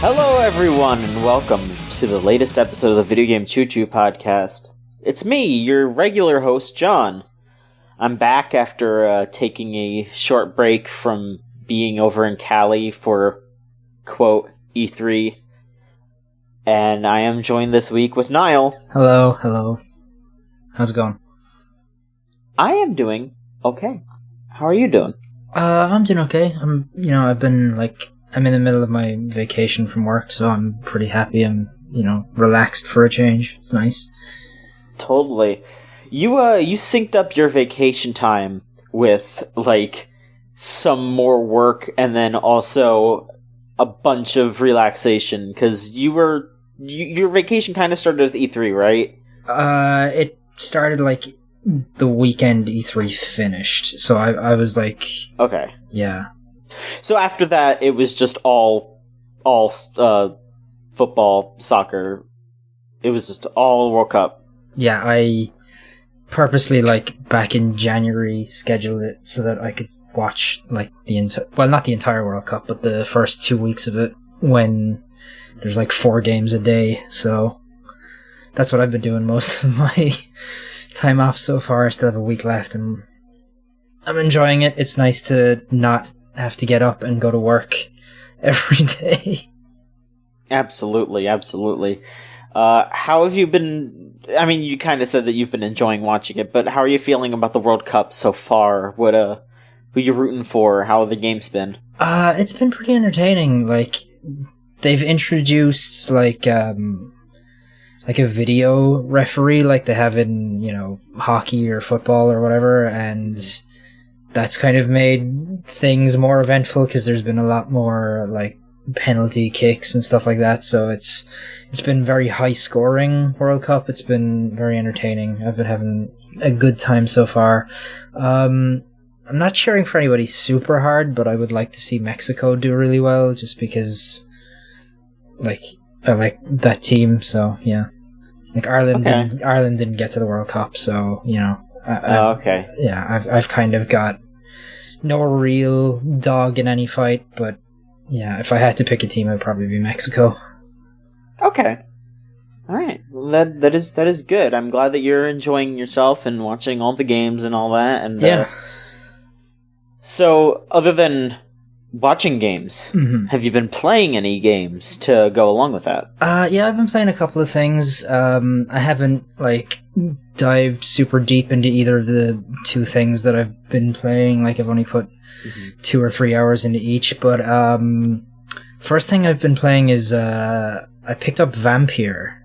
Hello, everyone, and welcome to the latest episode of the Video Game Choo Choo podcast. It's me, your regular host, John. I'm back after taking a short break from being over in Cali for, quote, E3. And I am joined this week with Niall. Hello. How's it going? I am doing okay. How are you doing? I'm doing okay. I'm in the middle of my vacation from work, so I'm pretty happy. I'm, relaxed for a change. It's nice. Totally. You synced up your vacation time with, some more work and then also a bunch of relaxation, because your vacation kind of started with E3, right? It started, the weekend E3 finished, so I was like... Okay. Yeah. So after that, it was just all football, soccer. It was just all World Cup. Yeah, I purposely, back in January, scheduled it so that I could watch, not the entire World Cup, but the first 2 weeks of it, when there's, 4 games a day, so that's what I've been doing most of my time off so far. I still have a week left, and I'm enjoying it. It's nice to not have to get up and go to work every day. Absolutely. How have you been? I mean, you kind of said that you've been enjoying watching it, but how are you feeling about the World Cup so far? Who you rooting for? How have the games been? It's been pretty entertaining. They've introduced a video referee like they have in, hockey or football or whatever, and that's kind of made things more eventful because there's been a lot more penalty kicks and stuff like that. So it's been very high scoring World Cup. It's been very entertaining. I've been having a good time so far. I'm not cheering for anybody super hard, but I would like to see Mexico do really well just because I like that team. So yeah, Ireland. Okay. Ireland didn't get to the World Cup, so okay. Yeah, I've kind of got no real dog in any fight, but yeah, if I had to pick a team, it would probably be Mexico. Okay. All right. Well, that is good. I'm glad that you're enjoying yourself and watching all the games and all that. And yeah. So, other than watching games, have you been playing any games to go along with that? Yeah, I've been playing a couple of things. I haven't dived super deep into either of the two things that I've been playing. I've only put 2 or 3 hours into each. But first thing I've been playing is I picked up Vampire.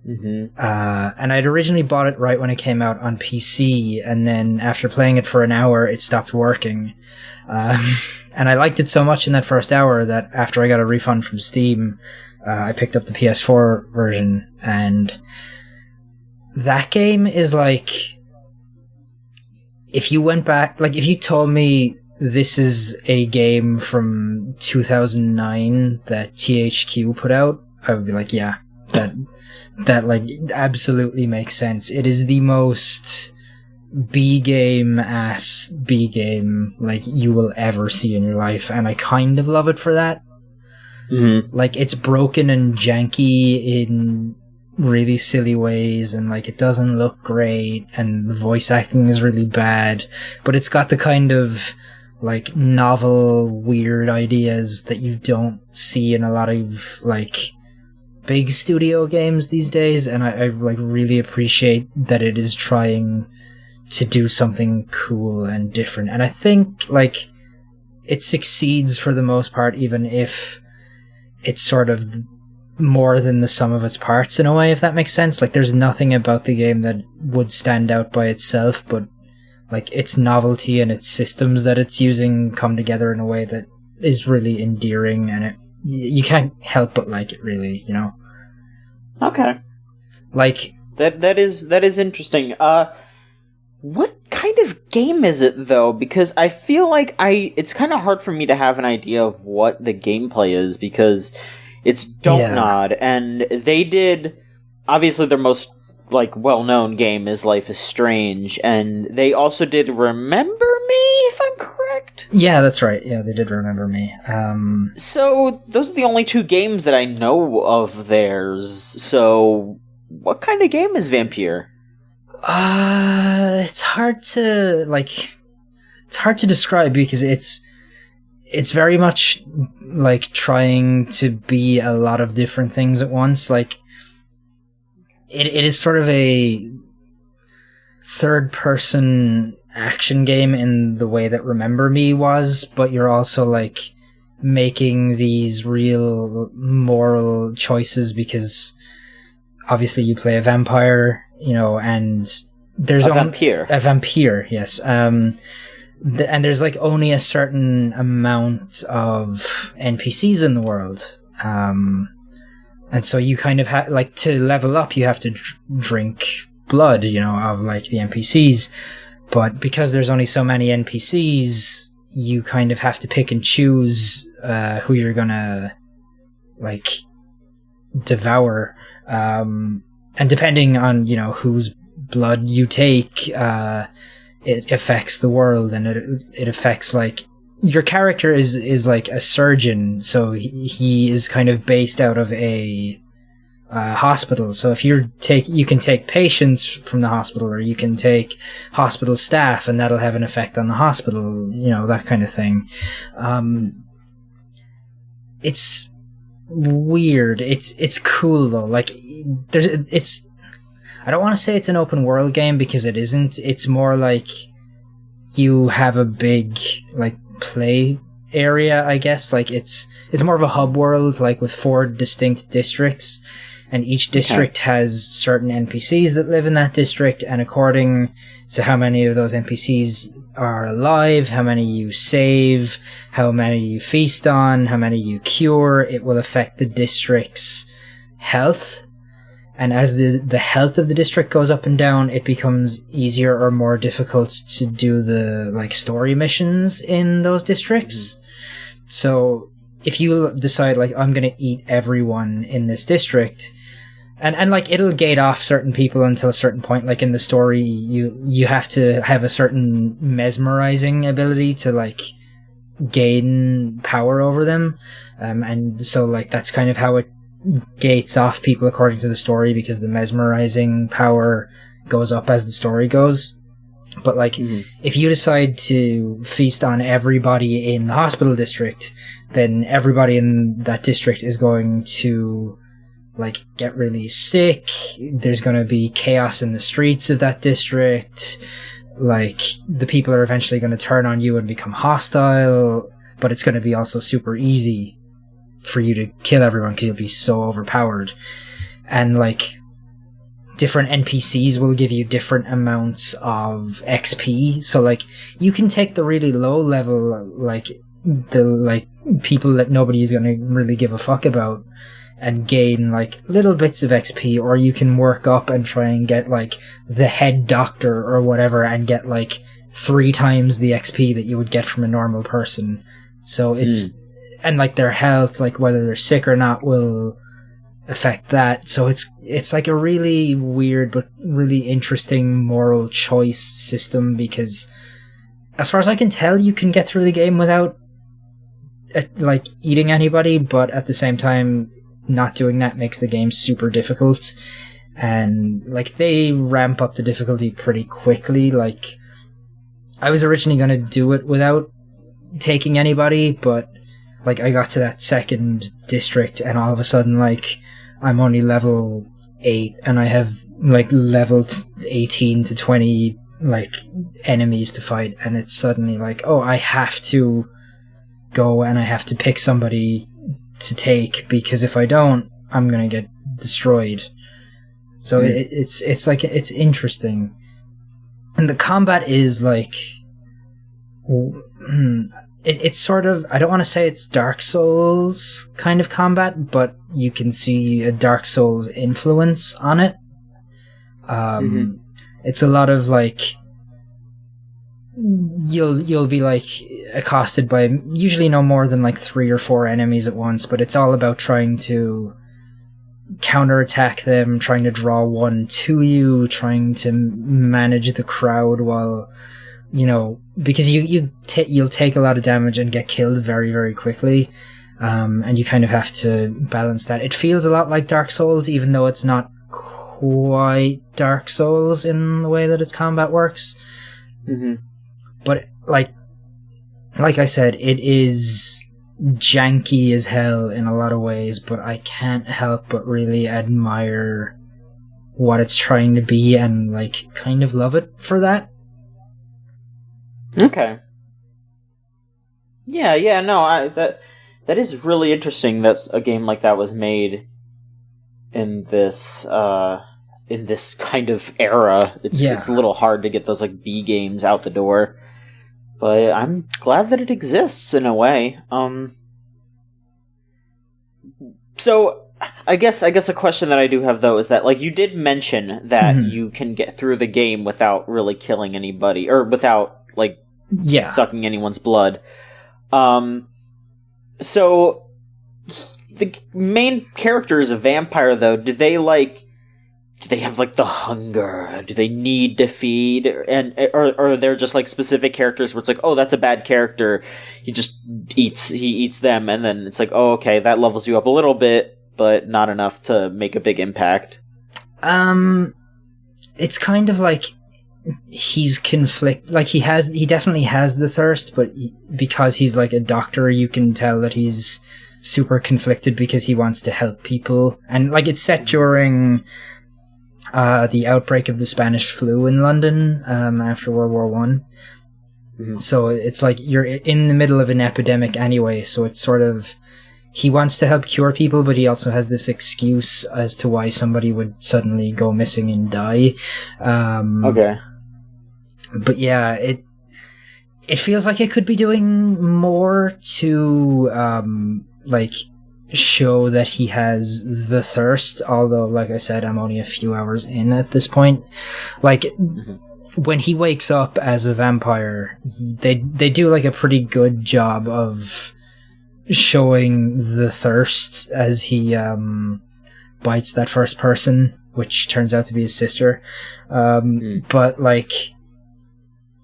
And I'd originally bought it right when it came out on PC, and then after playing it for an hour, it stopped working. And I liked it so much in that first hour that after I got a refund from Steam, I picked up the PS4 version, and that game is if you went back, if you told me this is a game from 2009 that THQ put out, I would be like, yeah, that absolutely makes sense. It is the most B-game-ass B-game you will ever see in your life, and I kind of love it for that. It's broken and janky in really silly ways, and it doesn't look great, and the voice acting is really bad, but it's got the kind of novel, weird ideas that you don't see in a lot of big studio games these days, and I really appreciate that it is trying to do something cool and different. And I think it succeeds for the most part, even if it's sort of more than the sum of its parts in a way, if that makes sense. There's nothing about the game that would stand out by itself, but its novelty and its systems that it's using come together in a way that is really endearing, and you can't help but like it, really, Okay. That is interesting. What kind of game is it, though? Because I feel it's kind of hard for me to have an idea of what the gameplay is, because it's Don't Nod, and they did, obviously their most well-known game is Life is Strange, and they also did Remember Me, if I'm correct? Yeah, that's right. Yeah, they did remember me. So, those are the only 2 games that I know of theirs. So, what kind of game is Vampire? It's hard to describe because it's very much like trying to be a lot of different things at once. Like, it is sort of a third-person action game in the way that Remember Me was, but you're also like making these real moral choices because obviously you play a vampire, and there's a vampire, yes. And there's like only a certain amount of NPCs in the world, and so you kind of like to level up, you have to drink blood, of like the NPCs. But because there's only so many NPCs, you kind of have to pick and choose who you're gonna like devour, and depending on whose blood you take, it affects the world, and it affects like your character is like a surgeon, so he is kind of based out of a hospital. So if you can take patients from the hospital, or you can take hospital staff, and that'll have an effect on the hospital, that kind of thing. It's weird. It's cool though. Like I don't want to say it's an open world game because it isn't. It's more like you have a big like play area, I guess. Like it's more of a hub world, like with 4 distinct districts, and each district has certain NPCs that live in that district, and according to how many of those NPCs are alive, how many you save, how many you feast on, how many you cure, it will affect the district's health. And as the health of the district goes up and down, it becomes easier or more difficult to do the like story missions in those districts. Mm-hmm. So if you decide like, I'm going to eat everyone in this district, and like it'll gate off certain people until a certain point, like in the story, you have to have a certain mesmerizing ability to like gain power over them. And so like that's kind of how it gates off people according to the story, because the mesmerizing power goes up as the story goes. But like if you decide to feast on everybody in the hospital district, then everybody in that district is going to like get really sick. There's going to be chaos in the streets of that district. Like the people are eventually going to turn on you and become hostile, but it's going to be also super easy for you to kill everyone because you'll be so overpowered. And like different NPCs will give you different amounts of XP. So like you can take the really low level, like the like people that nobody is going to really give a fuck about, and gain like little bits of XP, or you can work up and try and get like the head doctor or whatever and get like 3 times the XP that you would get from a normal person. So it's and like their health, like whether they're sick or not, will affect that. So it's like a really weird but really interesting moral choice system, because as far as I can tell, you can get through the game without like eating anybody, but at the same time not doing that makes the game super difficult. And like they ramp up the difficulty pretty quickly. Like I was originally going to do it without taking anybody, but like I got to that second district and all of a sudden like I'm only level 8 and I have like leveled 18 to 20 like enemies to fight, and it's suddenly like, oh, I have to go and I have to pick somebody to take, because if I don't, I'm gonna get destroyed. So it's like, it's interesting. And the combat is like, it's sort of, I don't want to say it's Dark Souls kind of combat, but you can see a Dark Souls influence on it. It's a lot of like, you'll be like accosted by usually no more than like 3 or 4 enemies at once, but it's all about trying to counterattack them, trying to draw one to you, trying to manage the crowd while because you'll take a lot of damage and get killed very, very quickly. And you kind of have to balance that. It feels a lot like Dark Souls, even though it's not quite Dark Souls in the way that its combat works. Mm-hmm. But like I said, it is janky as hell in a lot of ways, but I can't help but really admire what it's trying to be and like kind of love it for that. Okay. Yeah, no, that is really interesting that a game like that was made in this kind of era. It's a little hard to get those like B games out the door, but I'm glad that it exists in a way. So I guess a question that I do have though is that like you did mention that you can get through the game without really killing anybody or without like sucking anyone's blood. So the main character is a vampire though. Do they have like the hunger? Do they need to feed? Or are there just like specific characters where it's like, oh, that's a bad character. He eats them, and then it's like, oh, okay, that levels you up a little bit, but not enough to make a big impact. It's kind of like he's like he definitely has the thirst, but because he's like a doctor, you can tell that he's super conflicted because he wants to help people. And like it's set during the outbreak of the Spanish flu in London after World War One. Mm-hmm. So it's like you're in the middle of an epidemic anyway, so it's sort of he wants to help cure people, but he also has this excuse as to why somebody would suddenly go missing and die. Okay. But yeah, it feels like it could be doing more to like show that he has the thirst, although like I said, I'm only a few hours in at this point. Like when he wakes up as a vampire, they do like a pretty good job of showing the thirst as he bites that first person, which turns out to be his sister. But like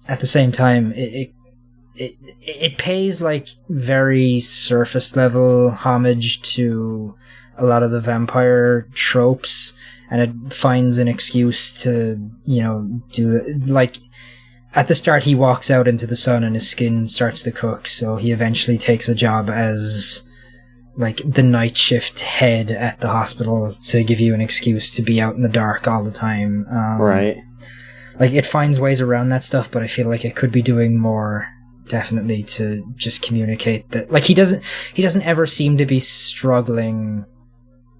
at the same time, it pays like very surface level homage to a lot of the vampire tropes, and it finds an excuse to, do it. Like at the start he walks out into the sun and his skin starts to cook, so he eventually takes a job as like the night shift head at the hospital to give you an excuse to be out in the dark all the time. Right. Like it finds ways around that stuff, but I feel like it could be doing more, definitely, to just communicate that. Like he doesn't ever seem to be struggling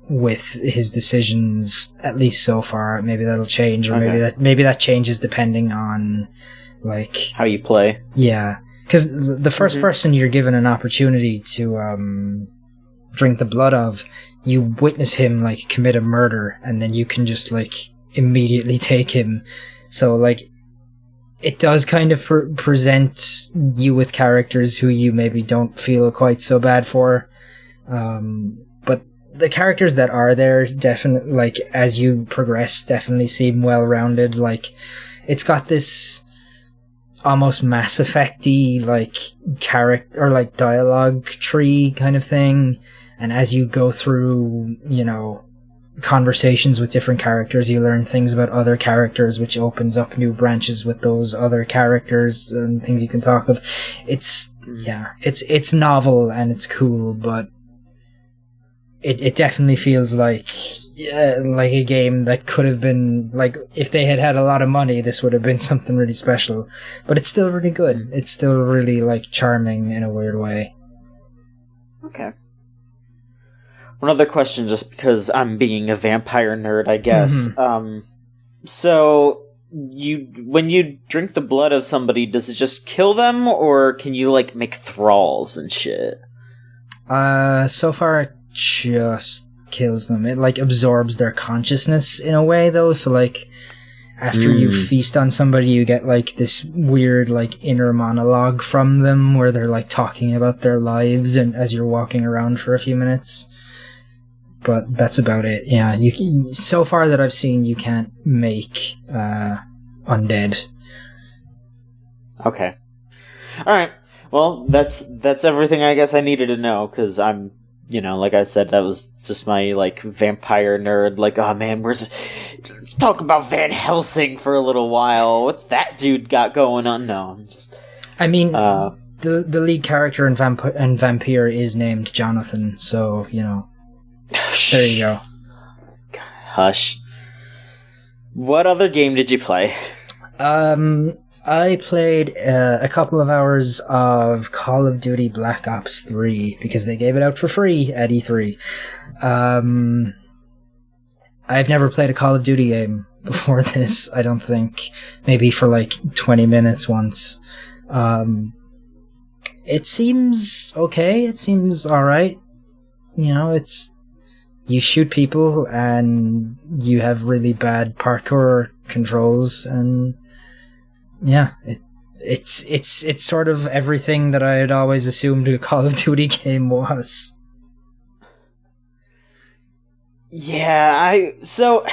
with his decisions, at least so far. Maybe that'll change, or maybe that changes depending on like how you play. Yeah, because the first person you're given an opportunity to drink the blood of, you witness him like commit a murder, and then you can just like immediately take him. So like it does kind of present you with characters who you maybe don't feel quite so bad for. But the characters that are there, definitely, like, as you progress, definitely seem well-rounded. Like, it's got this almost Mass Effect-y, like, character, or, like, dialogue tree kind of thing. And as you go through, conversations with different characters, you learn things about other characters, which opens up new branches with those other characters and things you can talk of. It's novel and it's cool, but it definitely feels like a game that could have been, like, if they had a lot of money, this would have been something really special. But it's still really good. It's still really, like, charming in a weird way. Okay. One other question, just because I'm being a vampire nerd, I guess. So, when you drink the blood of somebody, does it just kill them, or can you, like, make thralls and shit? So far it just kills them. It, like, absorbs their consciousness in a way, though, so, like, after you feast on somebody, you get, like, this weird, like, inner monologue from them, where they're, like, talking about their lives, and as you're walking around for a few minutes. But that's about it. Yeah, so far that I've seen, you can't make undead. Okay. Alright. Well, that's everything I guess I needed to know, because I'm, like I said, that was just my, vampire nerd, oh man, let's talk about Van Helsing for a little while. What's that dude got going on? No, I'm just... I mean, the lead character in Vampire is named Jonathan, so, there you go. God, hush. What other game did you play? I played a couple of hours of Call of Duty Black Ops 3 because they gave it out for free at E3. I've never played a Call of Duty game before this, I don't think. Maybe for 20 minutes once. It seems okay. It seems alright. You shoot people and you have really bad parkour controls, and yeah, it's sort of everything that I had always assumed a Call of Duty game was. Yeah, so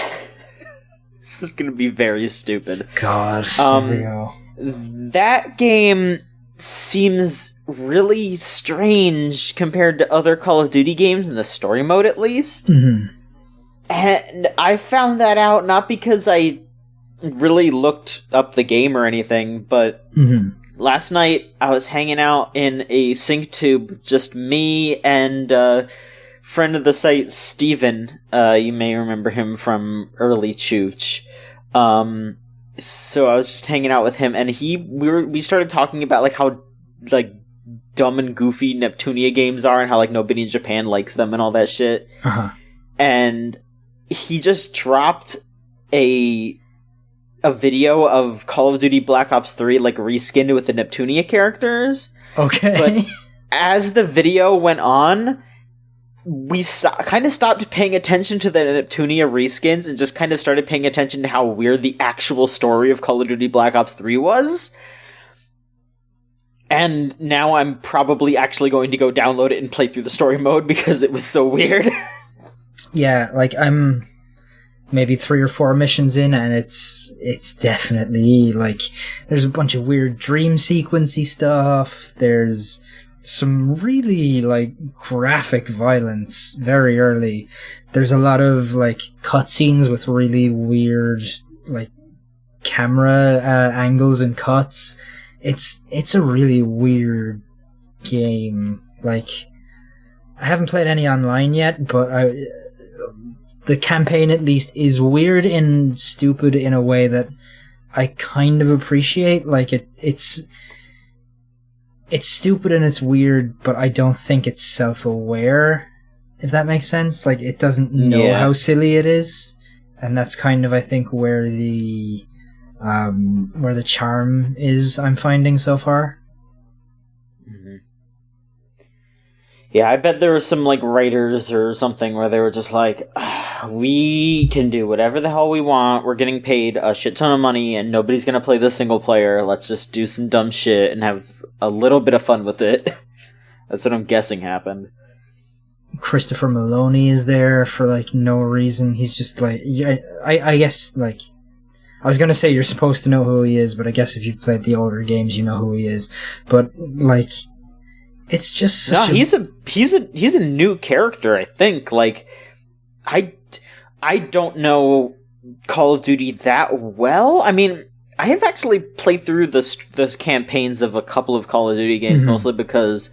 this is gonna be very stupid. God, here we go. That game seems really strange compared to other Call of Duty games in the story mode, at least. Mm-hmm. And I found that out not because I really looked up the game or anything, but last night I was hanging out in a sync tube with just me and friend of the site, Steven. You may remember him from early Chooch. So I was just hanging out with him, and we started talking about how dumb and goofy Neptunia games are, and how nobody in Japan likes them and all that shit. Uh-huh. And he just dropped a video of Call of Duty Black Ops 3 reskinned with the Neptunia characters. Okay. But as the video went on, we kind of stopped paying attention to the Neptunia reskins and just kind of started paying attention to how weird the actual story of Call of Duty Black Ops 3 was. And now I'm probably actually going to go download it and play through the story mode because it was so weird. Yeah, I'm maybe 3 or 4 missions in, and it's definitely there's a bunch of weird dream sequency stuff. There's some really graphic violence very early. There's a lot of cutscenes with really weird camera angles and cuts. It's a really weird game. I haven't played any online yet, but the campaign at least is weird and stupid in a way that I kind of appreciate. It's stupid and it's weird, but I don't think it's self-aware, if that makes sense. It doesn't know how silly it is, and that's kind of, I think, where the charm is, I'm finding so far. Mm-hmm. Yeah, I bet there were some, writers or something where they were just we can do whatever the hell we want, we're getting paid a shit ton of money, and nobody's gonna play the single player, let's just do some dumb shit and have a little bit of fun with it. That's what I'm guessing happened. Christopher Maloney is there for, no reason. He's just, I guess, I was gonna say you're supposed to know who he is, but I guess if you've played the older games, you know who he is. But, it's just such he's a new character, I think. I don't know Call of Duty that well. I mean, I have actually played through the campaigns of a couple of Call of Duty games, mostly because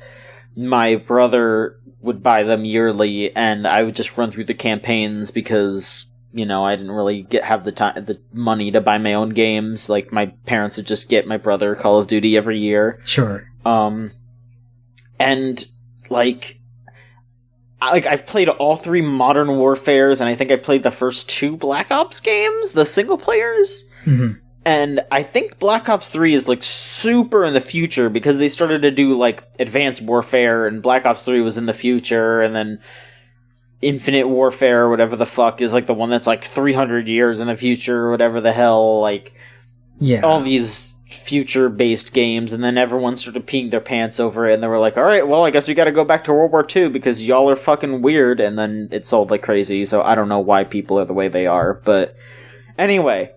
my brother would buy them yearly, and I would just run through the campaigns because, I didn't really have the money to buy my own games. My parents would just get my brother Call of Duty every year. Sure. And I've played all 3 Modern Warfares, and I think I played the first 2 Black Ops games, the single players. Mm-hmm. And I think Black Ops 3 is super in the future because they started to do Advanced Warfare, and Black Ops 3 was in the future, and then Infinite Warfare or whatever the fuck is the one that's 300 years in the future or whatever the hell. Yeah, all these future-based games, and then everyone started peeing their pants over it, and they were alright, well, I guess we gotta go back to World War II because y'all are fucking weird, and then it sold like crazy, so I don't know why people are the way they are, but anyway.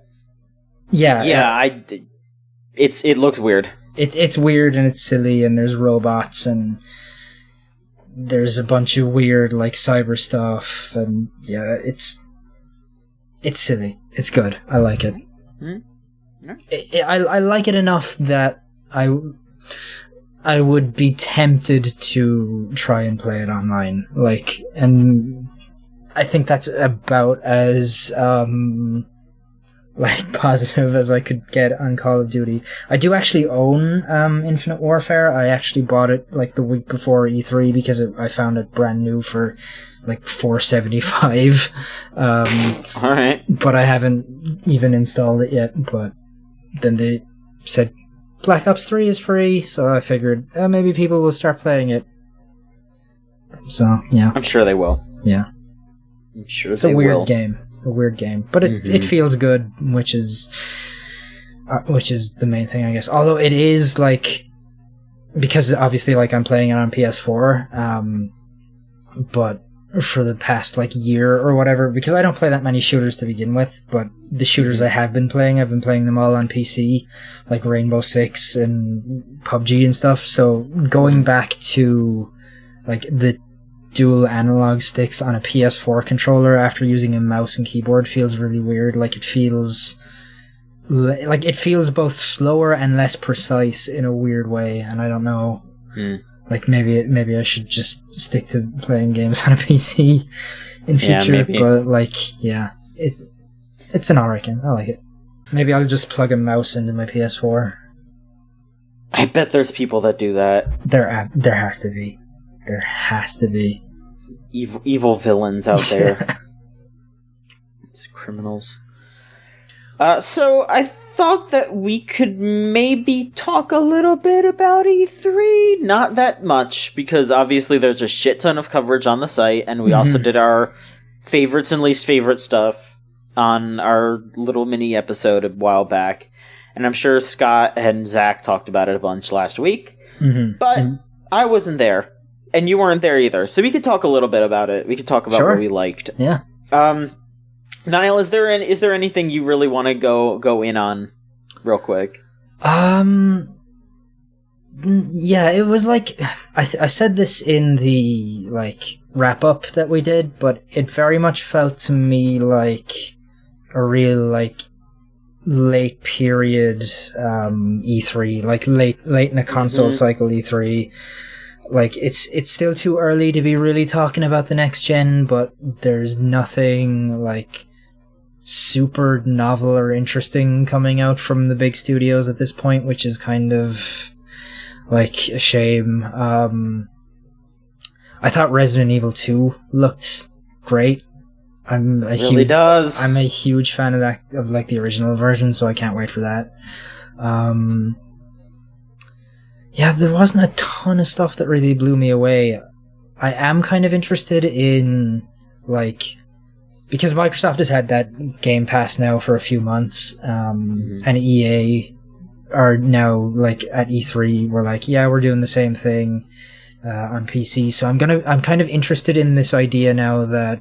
Yeah. It looks weird. it's weird and it's silly, and there's robots and there's a bunch of weird like cyber stuff, and yeah, it's silly. It's good. I like it. I like it enough that I would be tempted to try and play it online. Like, and I think that's about as like positive as I could get on Call of Duty. I do actually own Infinite Warfare. I actually bought it like the week before E3 because I found it brand new for like $4.75. All right, but I haven't even installed it yet. But then they said Black Ops 3 is free, so I figured maybe people will start playing it. So yeah, I'm sure they will. Yeah, I'm sure it's a weird game. A weird game, but it feels good, which is the main thing, I guess. Although it is like, because obviously like I'm playing it on PS4, but for the past like year or whatever, because I don't play that many shooters to begin with, but the shooters I have been playing, I've been playing them all on PC, like Rainbow Six and PUBG and stuff. So going back to like the dual analog sticks on a PS4 controller after using a mouse and keyboard feels really weird. Like it feels both slower and less precise in a weird way, and I don't know. Like maybe I should just stick to playing games on a PC in future. Yeah, but like, yeah, it's an alright game. I like it. Maybe I'll just plug a mouse into my PS4. I bet there's people that do that. There has to be. There has to be evil villains out there. It's criminals. So I thought that we could maybe talk a little bit about E3. Not that much, because obviously there's a shit ton of coverage on the site, and we also did our favorites and least favorite stuff on our little mini episode a while back. And I'm sure Scott and Zach talked about it a bunch last week. But I wasn't there. And you weren't there either, so we could talk a little bit about it. We could talk about what we liked. Yeah. Niall, is there anything you really want to go in on, real quick? Yeah, it was like I said this in the like wrap up that we did, but it very much felt to me like a real like late period E3, like late in a console cycle E3. Like, it's still too early to be really talking about the next gen, but there's nothing, like, super novel or interesting coming out from the big studios at this point, which is kind of, like, a shame. I thought Resident Evil 2 looked great. I'm a huge fan of that, of, like, the original version, so I can't wait for that. Yeah, there wasn't a ton of stuff that really blew me away. I am kind of interested in, like, because Microsoft has had that Game Pass now for a few months, and EA are now, like, at E3, we're like, yeah, we're doing the same thing on PC. So I'm kind of interested in this idea now that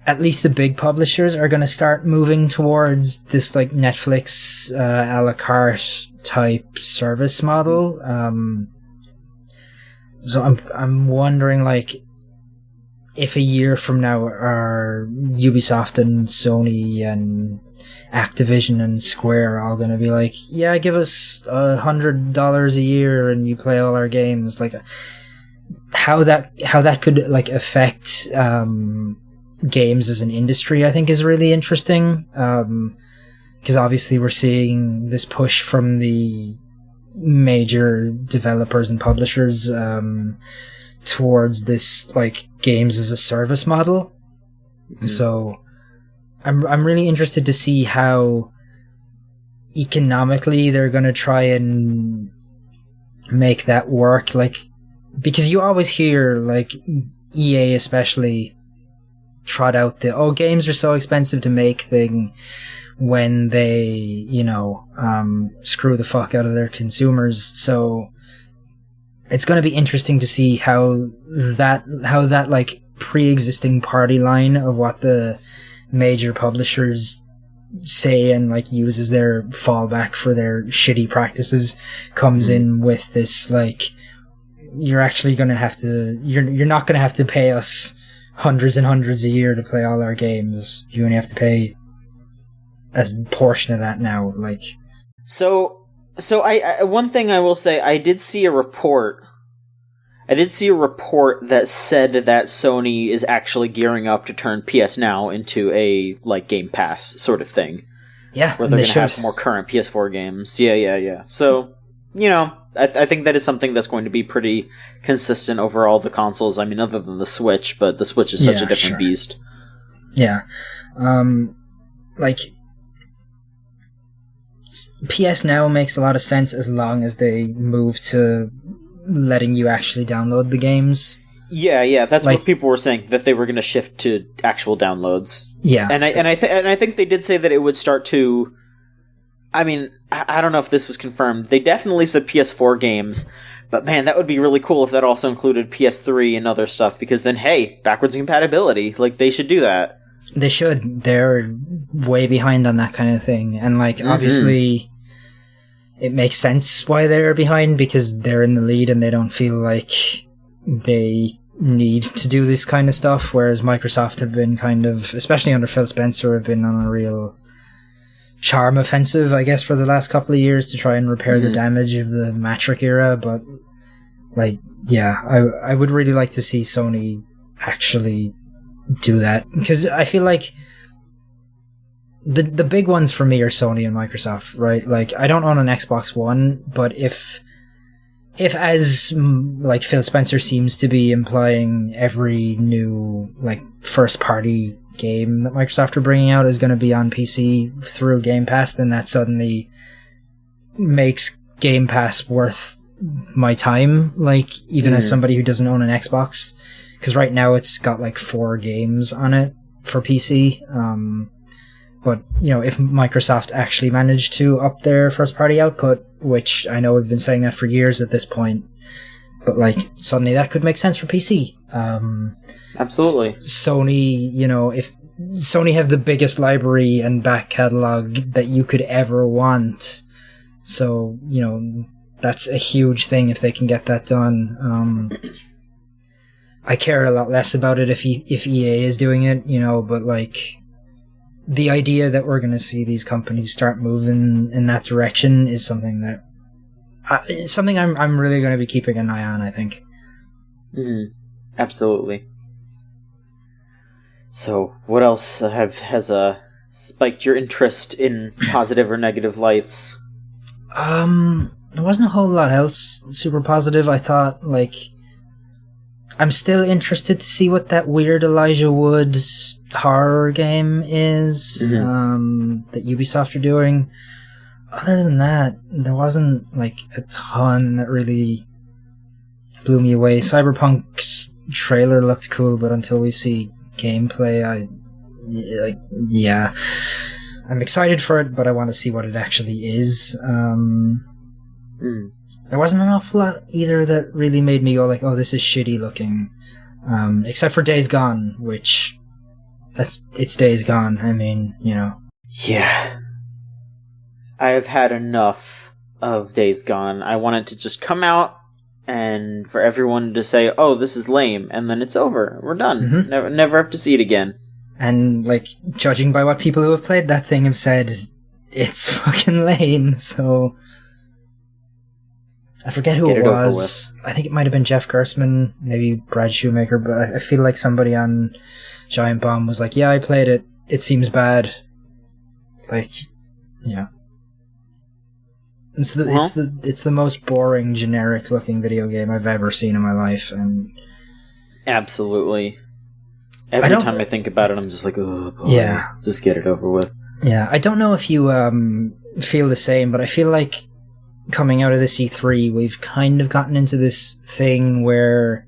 at least the big publishers are going to start moving towards this, like, Netflix a la carte type service model. So I'm wondering, like, if a year from now are Ubisoft and Sony and Activision and Square all going to be like, yeah, give us $100 a year and you play all our games. Like, how that could, like, affect games as an industry, I think, is really interesting. Because obviously we're seeing this push from the major developers and publishers towards this, like, games as a service model. So I'm really interested to see how economically they're going to try and make that work. Like, because you always hear, like, EA especially trot out the, games are so expensive to make thing when they, you know, screw the fuck out of their consumers. So it's going to be interesting to see how that like pre-existing party line of what the major publishers say and like uses their fallback for their shitty practices comes in with this like, you're actually going to have to, you're not going to have to pay us hundreds and hundreds a year to play all our games. You only have to pay a portion of that now. Like, so I one thing I will say, I did see a report that said that Sony is actually gearing up to turn PS Now into a like Game Pass sort of thing. Yeah, where they're going to have more current PS4 games. Yeah. So, you know, I think that is something that's going to be pretty consistent over all the consoles. I mean, other than the Switch, but the Switch is such a different beast. Yeah. Like, PS Now makes a lot of sense as long as they move to letting you actually download the games. Yeah, that's like, what people were saying, that they were going to shift to actual downloads. Yeah. And I think they did say that it would start to... I mean, I don't know if this was confirmed. They definitely said PS4 games, but man, that would be really cool if that also included PS3 and other stuff, because then, hey, backwards compatibility. Like, they should do that. They should. They're way behind on that kind of thing. And, like, obviously, it makes sense why they're behind, because they're in the lead and they don't feel like they need to do this kind of stuff, whereas Microsoft have been kind of, especially under Phil Spencer, have been on a real charm offensive, I guess, for the last couple of years to try and repair the damage of the Matric era. But, like, yeah, I would really like to see Sony actually do that, because I feel like the big ones for me are Sony and Microsoft, right? Like, I don't own an Xbox One, but if as like Phil Spencer seems to be implying, every new like first party game that Microsoft are bringing out is going to be on PC through Game Pass, then that suddenly makes Game Pass worth my time, like, even as somebody who doesn't own an Xbox, because right now it's got like 4 games on it for PC. But, you know, if Microsoft actually managed to up their first party output, which I know we've been saying that for years at this point, but like, suddenly that could make sense for PC. Absolutely. Sony, you know, if Sony have the biggest library and back catalog that you could ever want, so, you know, that's a huge thing if they can get that done. I care a lot less about it if EA is doing it, you know, but like, the idea that we're going to see these companies start moving in that direction is something that something I'm really going to be keeping an eye on, I think. Absolutely. So, what else has spiked your interest in positive or negative lights? There wasn't a whole lot else super positive. I thought, like, I'm still interested to see what that weird Elijah Wood horror game is that Ubisoft are doing. Other than that, there wasn't like a ton that really blew me away. Cyberpunk's trailer looked cool, but until we see gameplay, I'm excited for it, but I want to see what it actually is. There wasn't an awful lot either that really made me go like, oh, this is shitty looking. Except for Days Gone, which it's Days Gone. I mean, you know. Yeah. I have had enough of Days Gone. I want it to just come out and for everyone to say, oh, this is lame, and then it's over. We're done. Never have to see it again. And, like, judging by what people who have played that thing have said, it's fucking lame, so... I forget who it was. I think it might have been Jeff Gerstmann, maybe Brad Shoemaker, but I feel like somebody on Giant Bomb was like, yeah, I played it. It seems bad. Like, yeah. It's the most boring, generic looking video game I've ever seen in my life, and absolutely. Every time I think about it, I'm just like, oh boy, yeah, just get it over with. Yeah, I don't know if you feel the same, but I feel like coming out of this E3, we've kind of gotten into this thing where,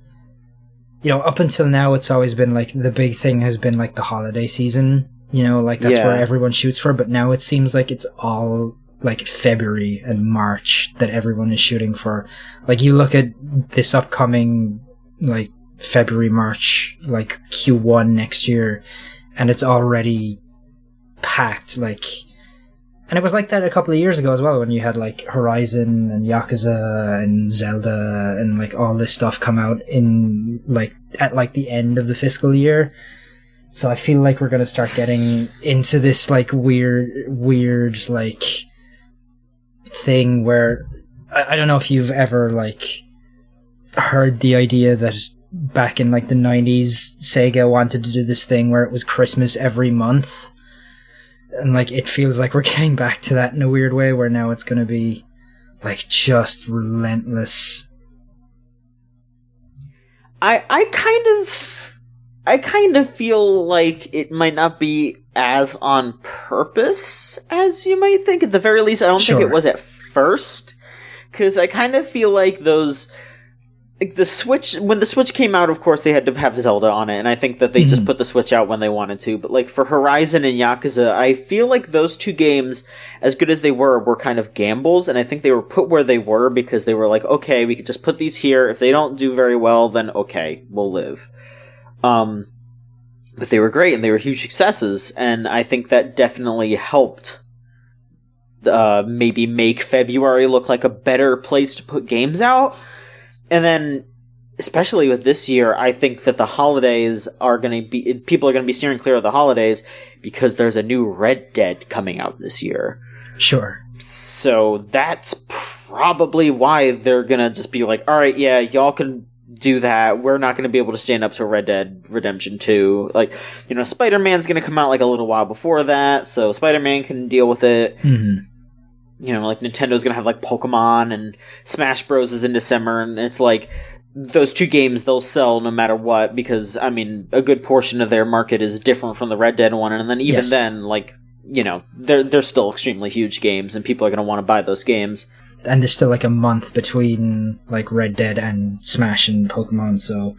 you know, up until now, it's always been like the big thing has been like the holiday season, you know, like that's where everyone shoots for, but now it seems like it's all like February and March that everyone is shooting for. Like, you look at this upcoming like February, March, like Q1 next year, and it's already packed, like, and it was like that a couple of years ago as well, when you had like Horizon and Yakuza and Zelda and like all this stuff come out in like at like the end of the fiscal year. So I feel like we're gonna start getting into this like weird like thing where I don't know if you've ever like heard the idea that back in like the 90s Sega wanted to do this thing where it was Christmas every month, and like it feels like we're getting back to that in a weird way, where now it's going to be like just relentless. I kind of feel like it might not be as on purpose as you might think. At the very least, I don't think it was at first, because I kind of feel like those, like the Switch, when the Switch came out, of course they had to have Zelda on it, and I think that they just put the Switch out when they wanted to. But like for Horizon and Yakuza, I feel like those two games, as good as they were kind of gambles, and I think they were put where they were because they were like, okay, we could just put these here. If they don't do very well, then okay, we'll live. But they were great, and they were huge successes, and I think that definitely helped maybe make February look like a better place to put games out. And then, especially with this year, I think that the holidays are going to be... People are going to be steering clear of the holidays because there's a new Red Dead coming out this year. Sure. So that's probably why they're going to just be like, alright, yeah, y'all can do that. We're not going to be able to stand up to Red Dead Redemption 2. Like, you know, Spider-Man's going to come out like a little while before that, so Spider-Man can deal with it. Mm-hmm. You know, like Nintendo's going to have like Pokemon, and Smash Bros. Is in December, and it's like those two games they'll sell no matter what, because, I mean, a good portion of their market is different from the Red Dead one, and then even then, like, you know, they're still extremely huge games, and people are going to want to buy those games. And there's still like a month between like Red Dead and Smash and Pokemon, so...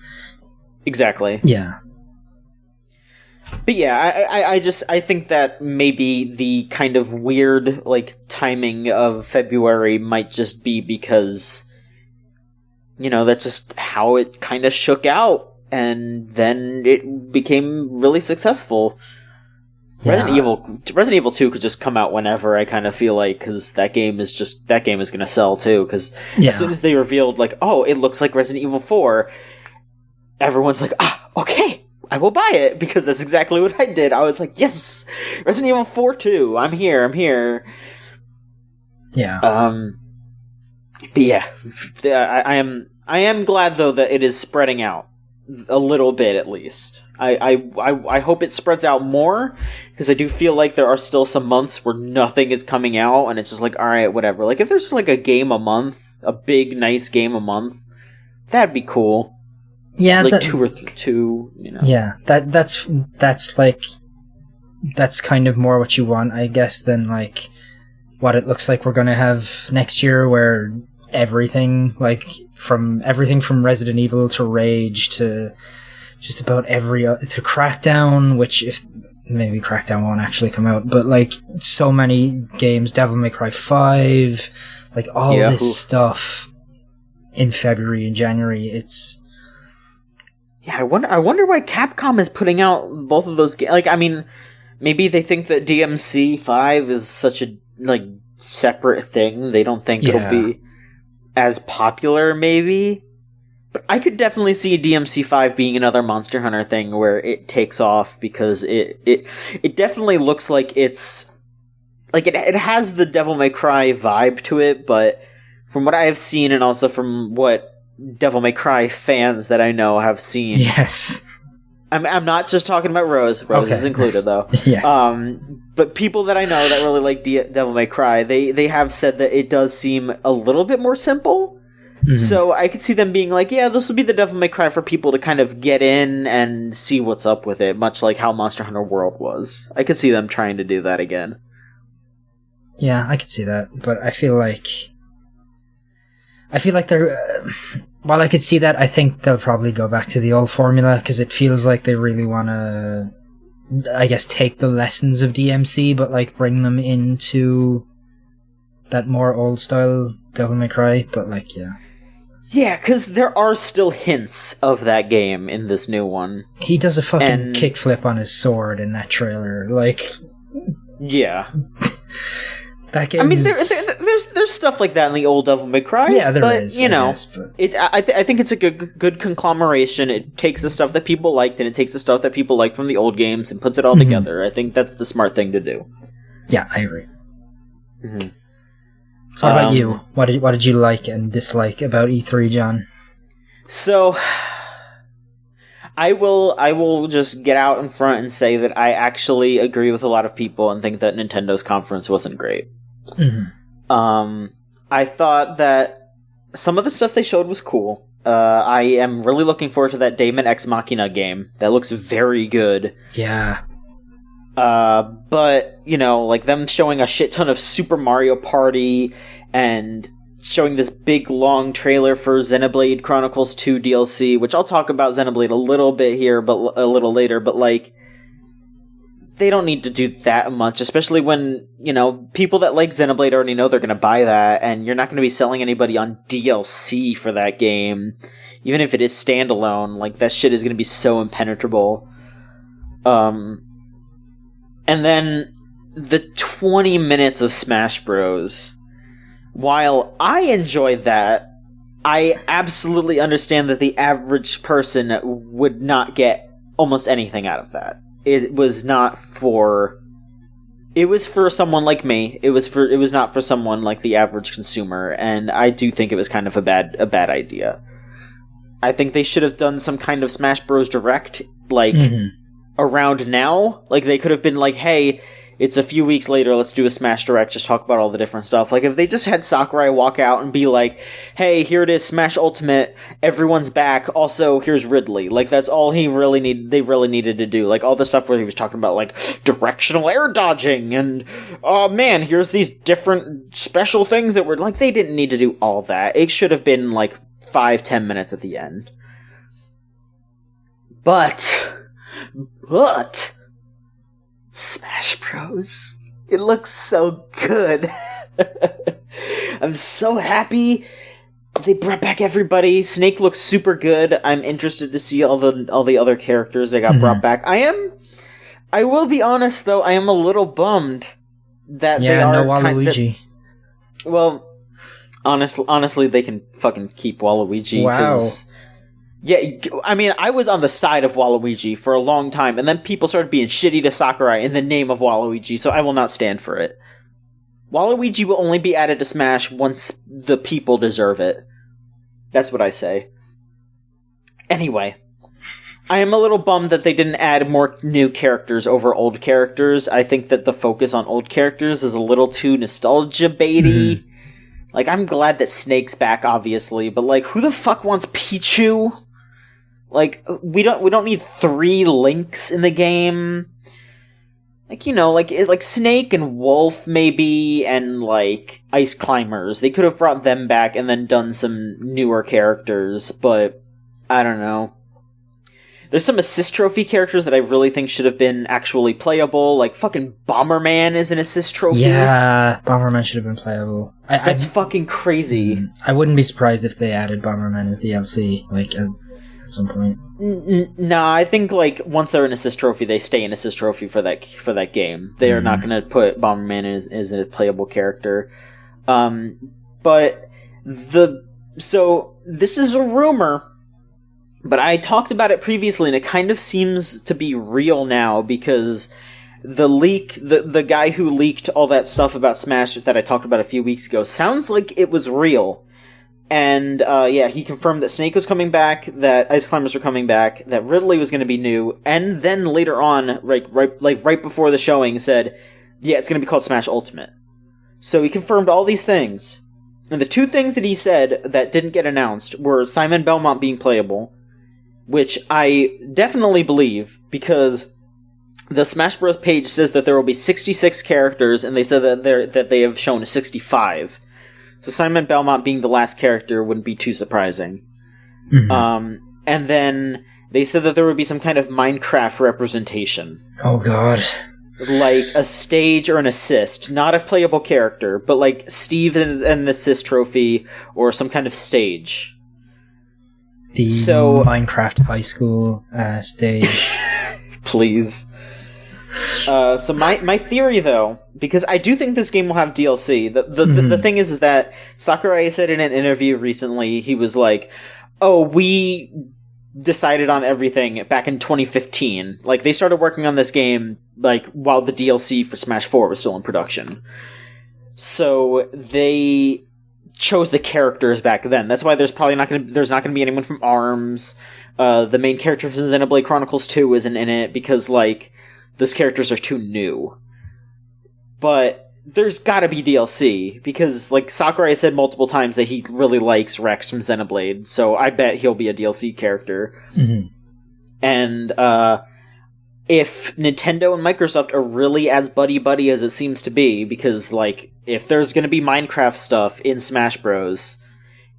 Exactly. Yeah. But yeah, I think that maybe the kind of weird, like, timing of February might just be because, you know, that's just how it kind of shook out, and then it became really successful. Yeah. Resident Evil 2 could just come out whenever, I kind of feel like, because that game is going to sell too, because as soon as they revealed, like, oh, it looks like Resident Evil 4, everyone's like, okay, I will buy it, because that's exactly what I did. I was like, yes, Resident Evil 4 too, I'm here. Yeah. But yeah, I am glad, though, that it is spreading out a little bit, at least. I hope it spreads out more, because I do feel like there are still some months where nothing is coming out, and it's just like, alright, whatever. Like, if there's just like a game a month, a big, nice game a month, that'd be cool. Yeah, like two or two, you know. Yeah, that's like, that's kind of more what you want, I guess, than like what it looks like we're gonna have next year, where everything from Resident Evil to Rage to just about to Crackdown, which if maybe Crackdown won't actually come out, but like so many games, Devil May Cry 5, like all this stuff in February and January. It's I wonder why Capcom is putting out both of those games. Like, I mean, maybe they think that DMC 5 is such a like separate thing. They don't think it'll be as popular, maybe. But I could definitely see DMC 5 being another Monster Hunter thing where it takes off, because it definitely looks like it's like it has the Devil May Cry vibe to it, but from what I have seen, and also from what Devil May Cry fans that I know have seen, yes, I'm not just talking about Rose is included, though. Yes. But people that I know that really like Devil May Cry, they have said that it does seem a little bit more simple. Mm-hmm. So I could see them being like, yeah, this will be the Devil May Cry for people to kind of get in and see what's up with it, much like how Monster Hunter World was. I could see them trying to do that again. Yeah, I could see that, but I feel like they're... while I could see that, I think they'll probably go back to the old formula, because it feels like they really want to, I guess, take the lessons of DMC, but like bring them into that more old style Devil May Cry. But like, yeah. Yeah, because there are still hints of that game in this new one. He does a fucking kickflip on his sword in that trailer. Like, Yeah. That game. I mean, there's stuff like that in the old Devil May Cry. Yeah, there but, is. You know, guess, but... I think it's a good conglomeration. It takes the stuff that people liked, and it takes the stuff that people liked from the old games, and puts it all together. I think that's the smart thing to do. Yeah, I agree. Mm-hmm. So what about you? What did you like and dislike about E3, John? So, I will just get out in front and say that I actually agree with a lot of people and think that Nintendo's conference wasn't great. Mm-hmm. I thought that some of the stuff they showed was cool. I am really looking forward to that Daemon Ex Machina game. That looks very good. Yeah. But, you know, like them showing a shit ton of Super Mario Party and showing this big long trailer for Xenoblade Chronicles 2 DLC, which I'll talk about Xenoblade a little bit here, but a little later, but like, they don't need to do that much, especially when, you know, people that like Xenoblade already know they're going to buy that, and you're not going to be selling anybody on DLC for that game. Even if it is standalone, like, that shit is going to be so impenetrable. And then the 20 minutes of Smash Bros. While I enjoy that, I absolutely understand that the average person would not get almost anything out of that. It was not for... It was for someone like me. It was not for someone like the average consumer, and I do think it was kind of a bad idea. I think they should have done some kind of Smash Bros. Direct, like, around now. Like, they could have been like, hey, it's a few weeks later, let's do a Smash Direct, just talk about all the different stuff. Like, if they just had Sakurai walk out and be like, hey, here it is, Smash Ultimate, everyone's back, also, here's Ridley. Like, that's all they really needed to do. Like, all the stuff where he was talking about, like, directional air dodging, and, oh man, here's these different special things that were, like, they didn't need to do all that. It should have been, like, 5-10 minutes at the end. But... Smash Bros. It looks so good. I'm so happy they brought back everybody. Snake looks super good. I'm interested to see all the other characters that got brought back. I will be honest though, I am a little bummed that they are no Waluigi. Well, honestly, they can fucking keep Waluigi. Wow. Yeah, I mean, I was on the side of Waluigi for a long time, and then people started being shitty to Sakurai in the name of Waluigi, so I will not stand for it. Waluigi will only be added to Smash once the people deserve it. That's what I say. Anyway, I am a little bummed that they didn't add more new characters over old characters. I think that the focus on old characters is a little too nostalgia baity. Like, I'm glad that Snake's back, obviously, but, like, who the fuck wants Pichu? Like, we don't need 3 Links in the game. Like, you know, like Snake and Wolf, maybe, and, like, Ice Climbers. They could have brought them back and then done some newer characters, but I don't know. There's some assist trophy characters that I really think should have been actually playable. Like, fucking Bomberman is an assist trophy. Yeah, Bomberman should have been playable. That's fucking crazy. I wouldn't be surprised if they added Bomberman as DLC, like, at some point. Nah, I think, like, once they're an assist trophy, they stay an assist trophy for that game. They are not going to put Bomberman as a playable character. But so this is a rumor, but I talked about it previously, and it kind of seems to be real now, because the guy who leaked all that stuff about Smash that I talked about a few weeks ago sounds like it was real. And, he confirmed that Snake was coming back, that Ice Climbers were coming back, that Ridley was going to be new, and then later on, right before the showing, said, yeah, it's going to be called Smash Ultimate. So he confirmed all these things. And the 2 things that he said that didn't get announced were Simon Belmont being playable, which I definitely believe, because the Smash Bros. Page says that there will be 66 characters, and they said that they have shown 65. So Simon Belmont being the last character wouldn't be too surprising. And then they said that there would be some kind of Minecraft representation. Oh god. Like a stage or an assist. Not a playable character, but like Steve and an assist trophy, or some kind of stage. The Minecraft high school stage. Please. So my theory, though, because I do think this game will have DLC. The thing is that Sakurai said in an interview recently, he was like, "Oh, we decided on everything back in 2015. Like, they started working on this game like while the DLC for Smash 4 was still in production. So they chose the characters back then. That's why there's not going to be anyone from ARMS. The main character from Xenoblade Chronicles 2 isn't in it because like those characters are too new. But there's gotta be DLC, because, like, Sakurai said multiple times that he really likes Rex from Xenoblade, so I bet he'll be a DLC character. Mm-hmm. And, if Nintendo and Microsoft are really as buddy-buddy as it seems to be, because, like, if there's gonna be Minecraft stuff in Smash Bros.,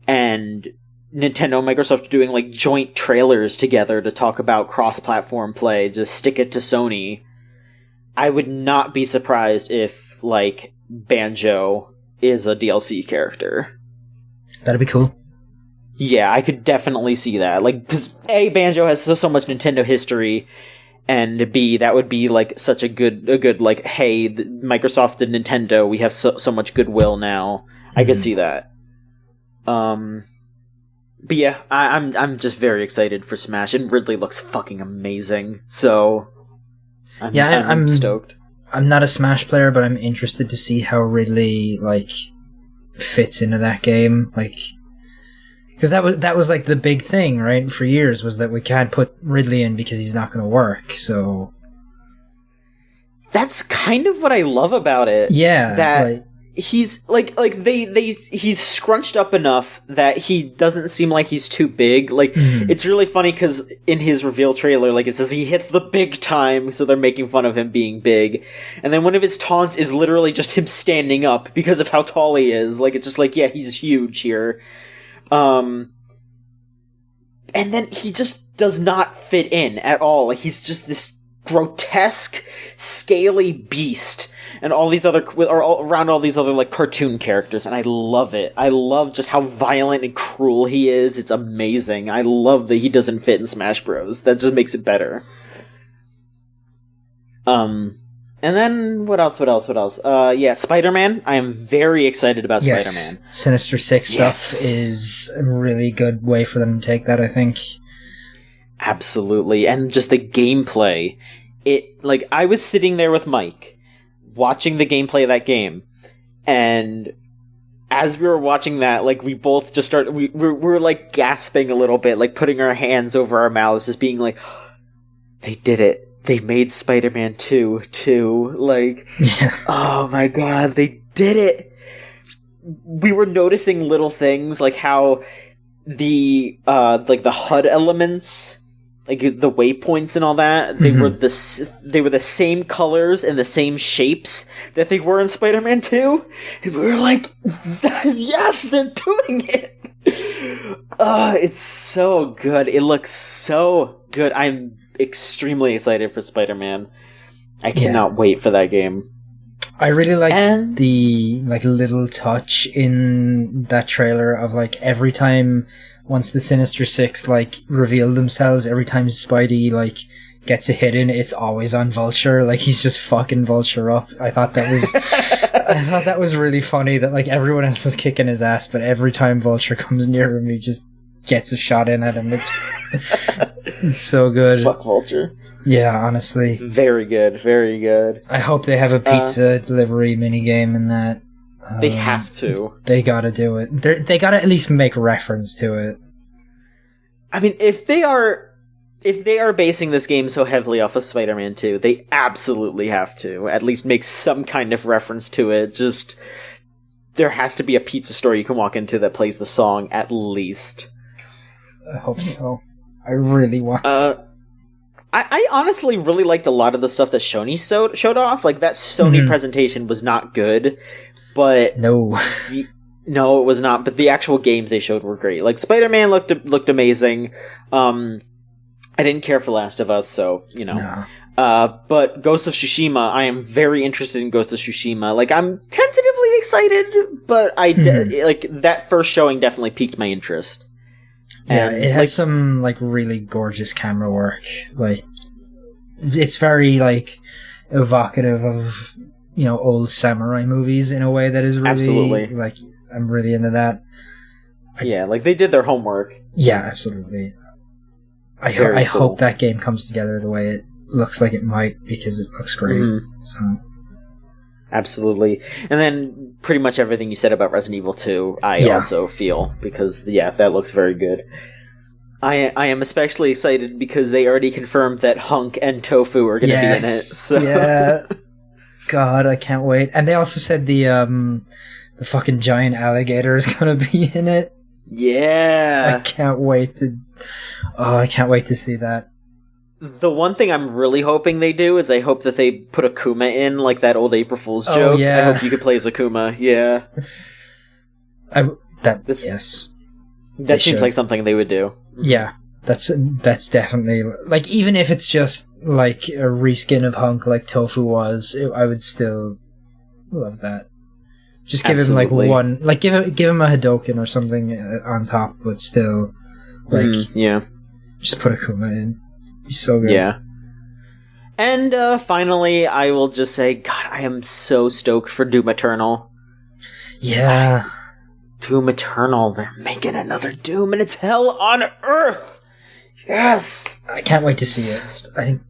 and Nintendo and Microsoft are doing, like, joint trailers together to talk about cross-platform play, just stick it to Sony, I would not be surprised if, like, Banjo is a DLC character. That'd be cool. Yeah, I could definitely see that. Like, because A, Banjo has so much Nintendo history, and B, that would be, like, such a good like, hey, Microsoft and Nintendo, we have so much goodwill now. I could see that. But yeah, I'm just very excited for Smash. It Ridley looks fucking amazing, so... I'm stoked. I'm not a Smash player, but I'm interested to see how Ridley like fits into that game. Like, because that was like the big thing, right? For years was that we can't put Ridley in because he's not going to work. So that's kind of what I love about it. Yeah, that he's he's scrunched up enough that he doesn't seem like he's too big. Like, it's really funny because in his reveal trailer, like, it says he hits the big time, so they're making fun of him being big. And then one of his taunts is literally just him standing up because of how tall he is. Like, it's just like, yeah, he's huge here. And then he just does not fit in at all. Like, he's just this grotesque, scaly beast, and all these other around all these other like cartoon characters, and I love it. I love just how violent and cruel he is. It's amazing. I love that he doesn't fit in Smash Bros. That just makes it better. And then what else? Yeah, Spider-Man. I am very excited about Spider-Man. Sinister Six stuff is a really good way for them to take that, I think. Absolutely. And just the gameplay. I was sitting there with Mike, watching the gameplay of that game, and as we were watching that, like, we both just started, we were like gasping a little bit, like putting our hands over our mouths, just being like, they did it. They made Spider-Man 2 too. Like, oh my god, they did it. We were noticing little things, like how the HUD elements, like the waypoints and all that, they were the same colors and the same shapes that they were in Spider-Man 2. And we were like, yes, they're doing it. It's so good. It looks so good. I'm extremely excited for Spider-Man. I cannot wait for that game. I really liked the like little touch in that trailer of like every time, once the Sinister Six like reveal themselves, every time Spidey like gets a hit in, it's always on Vulture. Like, he's just fucking Vulture up. I thought that was really funny that like everyone else was kicking his ass, but every time Vulture comes near him, he just gets a shot in at him. It's so good. Fuck Vulture. Yeah, honestly. Very good, very good. I hope they have a pizza delivery minigame in that. They have to. They gotta do it. They gotta at least make reference to it. I mean, if they are basing this game so heavily off of Spider-Man 2, they absolutely have to at least make some kind of reference to it. Just, there has to be a pizza store you can walk into that plays the song, at least. I hope so. I really want... I honestly really liked a lot of the stuff that Sony showed off. Like, that Sony presentation was not good, but... No. No, it was not, but the actual games they showed were great. Like, Spider-Man looked amazing. I didn't care for Last of Us, so, you know. No. But Ghost of Tsushima, I am very interested in Ghost of Tsushima. Like, I'm tentatively excited, but like, that first showing definitely piqued my interest. Yeah, it has some, like, really gorgeous camera work. Like, it's very, like, evocative of, old samurai movies in a way that is really... Absolutely. Like, I'm really into that. They did their homework. Yeah, absolutely. I hope that game comes together the way it looks like it might, because it looks great. Mm-hmm. So... Absolutely. And then pretty much everything you said about Resident Evil 2, I also feel, because, that looks very good. I am especially excited because they already confirmed that Hunk and Tofu are going to be in it. So. Yeah. God, I can't wait. And they also said the fucking giant alligator is going to be in it. Yeah. I can't wait to see that. The one thing I'm really hoping they do is I hope that they put Akuma in, like that old April Fool's joke. Oh, yeah. I hope you could play as Akuma, yeah. Yes. That seems like something they would do. Yeah, that's definitely... Like, even if it's just, like, a reskin of Hunk like Tofu was, I would still love that. Just give him, like, one... Like, give him a Hadoken or something on top, but still, like... Just put Akuma in. He's so good. Yeah. And finally, I will just say, God, I am so stoked for Doom Eternal. Yeah. Doom Eternal, they're making another Doom, and it's hell on earth! Yes! I can't wait to see it. I think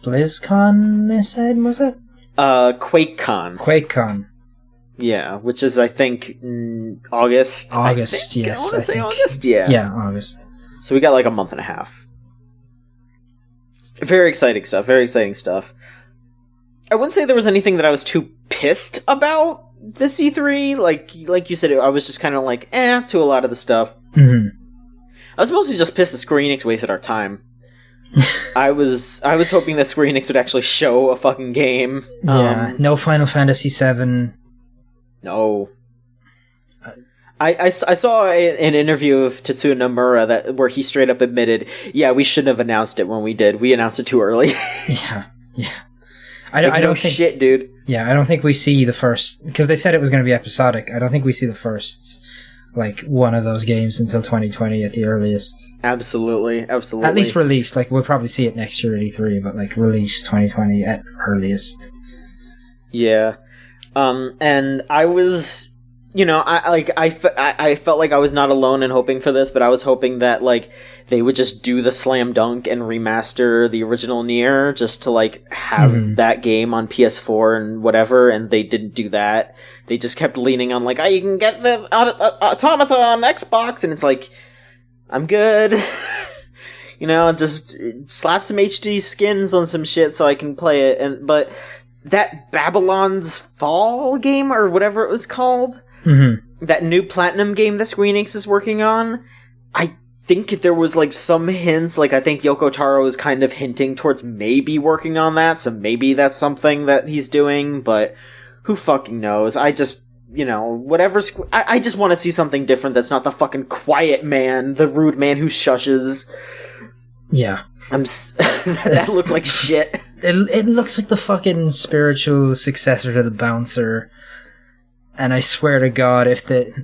BlizzCon, they said, was it? QuakeCon. QuakeCon. Yeah, which is, I think, August. August, yes. I want to say August, yeah. Yeah, August. So we got like a month and a half. Very exciting stuff. I wouldn't say there was anything that I was too pissed about this E3. Like you said, I was just kind of like, to a lot of the stuff. Mm-hmm. I was mostly just pissed that Square Enix wasted our time. I was hoping that Square Enix would actually show a fucking game. Yeah, no Final Fantasy VII. No. I saw an interview of Tetsuya Nomura where he straight up admitted, we shouldn't have announced it when we did. We announced it too early. Yeah. I don't think shit, dude. Yeah, I don't think we see the first, because they said it was going to be episodic. I don't think we see the first, like, one of those games until 2020 at the earliest. Absolutely. At least released. Like, we'll probably see it next year at E3, but like release 2020 at earliest. Yeah. And I was... I felt like I was not alone in hoping for this, but I was hoping that, like, they would just do the slam dunk and remaster the original Nier just to, like, have that game on PS4 and whatever, and they didn't do that. They just kept leaning on, like, you can get the Automata on Xbox, and it's like, I'm good. Just slap some HD skins on some shit so I can play it, but that Babylon's Fall game, or whatever it was called... Mm-hmm. That new Platinum game that Square Enix is working on, I think there was like some hints, like I think Yoko Taro is kind of hinting towards maybe working on that, so maybe that's something that he's doing, but who fucking knows? I just, whatever, I just want to see something different that's not the fucking quiet man, the rude man who shushes. Yeah. That looked like shit. It looks like the fucking spiritual successor to the Bouncer. And I swear to God, if it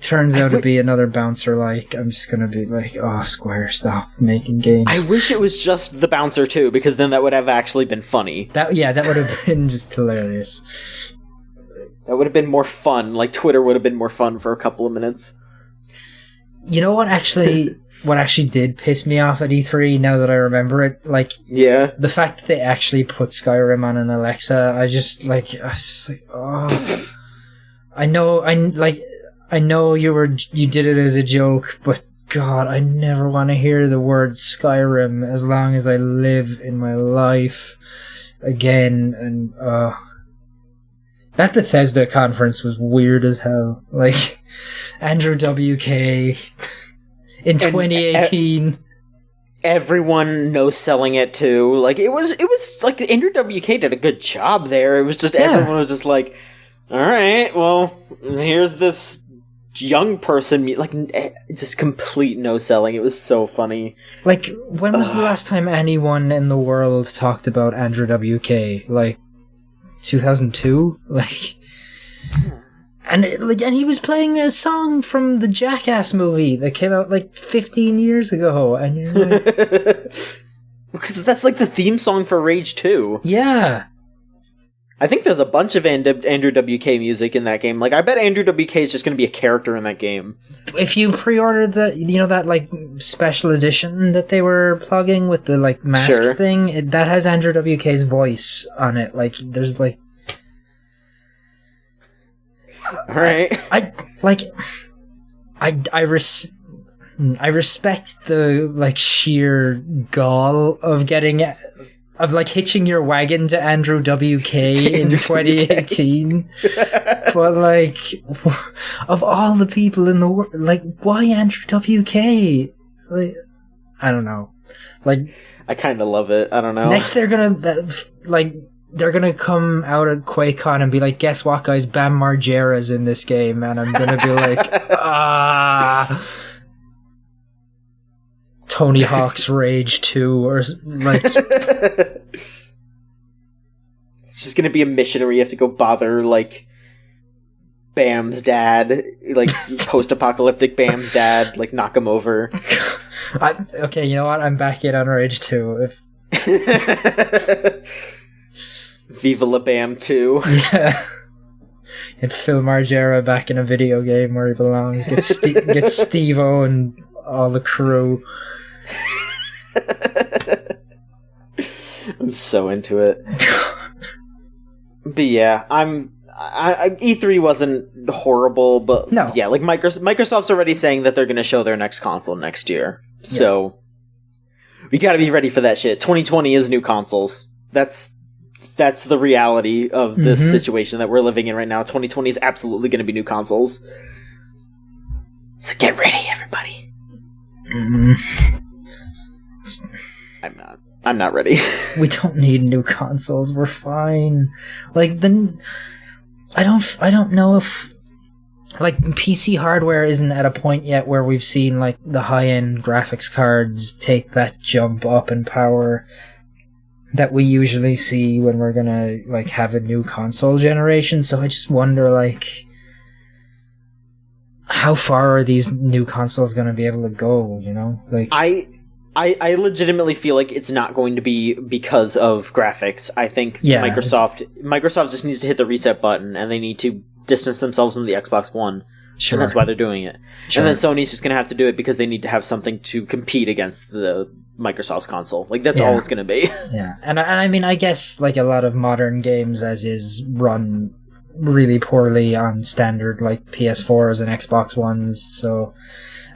turns out to be another Bouncer, I'm just gonna be like, oh, Square, stop making games. I wish it was just the Bouncer too, because then that would have actually been funny. That would have been just hilarious. That would have been more fun. Like, Twitter would have been more fun for a couple of minutes. You know what actually did piss me off at E3, now that I remember it? The fact that they actually put Skyrim on an Alexa, I was just like, oh. I know you did it as a joke, but God, I never want to hear the word Skyrim as long as I live in my life again, and, that Bethesda conference was weird as hell. Like, Andrew WK... in 2018, everyone no-selling it too. Like, it was like Andrew WK did a good job there. It was just everyone was just like, all right, well, here's this young person, like, just complete no-selling. It was so funny. Like, when was the last time anyone in the world talked about Andrew WK? Like, 2002? Like. And he was playing a song from the Jackass movie that came out 15 years ago, and you're like, Because that's like the theme song for Rage 2. Yeah. I think there's a bunch of Andrew WK music in that game. Like, I bet Andrew WK is just going to be a character in that game. If you pre-order that, like, special edition that they were plugging with the, like, mask thing, that has Andrew WK's voice on it. Like, there's, like... Alright. I respect the, like, sheer gall of getting... Of, like, hitching your wagon to Andrew WK in 2018. But, like, of all the people in the world, like, why Andrew WK? Like, I don't know. Like... I kind of love it. I don't know. Next they're gonna come out at QuakeCon and be like, guess what, guys? Bam Margera's in this game. And I'm gonna be like, Tony Hawk's Rage 2 or like... It's just gonna be a mission where you have to go bother, like, Bam's dad, like, post-apocalyptic Bam's dad, like, knock him over. Okay, you know what? I'm back in on Rage 2. Viva la Bam 2. Yeah. And Phil Margera back in a video game where he belongs. Get Steve-O and all the crew. I'm so into it. But yeah, E3 wasn't horrible, but no. Yeah, like Microsoft's already saying that they're going to show their next console next year. So we got to be ready for that shit. 2020 is new consoles. That's the reality of this situation that we're living in right now. 2020 is absolutely going to be new consoles. So get ready, everybody. I'm not ready. We don't need new consoles. We're fine. Like, then I don't know if, like, PC hardware isn't at a point yet where we've seen, like, the high-end graphics cards take that jump up in power that we usually see when we're gonna, like, have a new console generation. So I just wonder, like, how far are these new consoles gonna be able to go, you know? Like, I legitimately feel like it's not going to be because of graphics. I think Microsoft just needs to hit the reset button, and they need to distance themselves from the Xbox One. Sure. And that's why they're doing it. Sure. And then Sony's just going to have to do it because they need to have something to compete against the Microsoft's console. Like, that's all it's going to be. Yeah. And I mean, I guess, like, a lot of modern games, as is, run really poorly on standard, like, PS4s and Xbox Ones, so...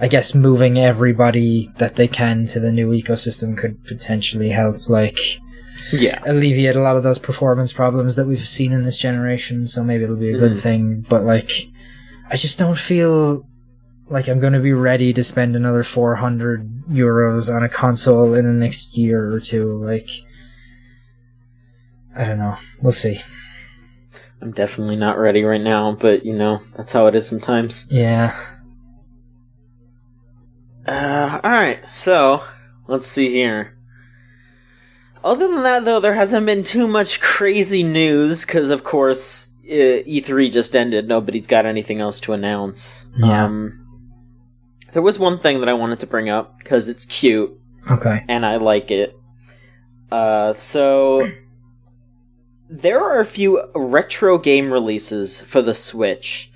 I guess moving everybody that they can to the new ecosystem could potentially help, like, alleviate a lot of those performance problems that we've seen in this generation, so maybe it'll be a good thing, but, like, I just don't feel like I'm going to be ready to spend another €400 on a console in the next year or two, like, I don't know, we'll see. I'm definitely not ready right now, but, you know, that's how it is sometimes. Yeah. Alright, so, let's see here. Other than that, though, there hasn't been too much crazy news, because, of course, E3 just ended. Nobody's got anything else to announce. Yeah. There was one thing that I wanted to bring up, because it's cute. Okay. And I like it. So, there are a few retro game releases for the Switch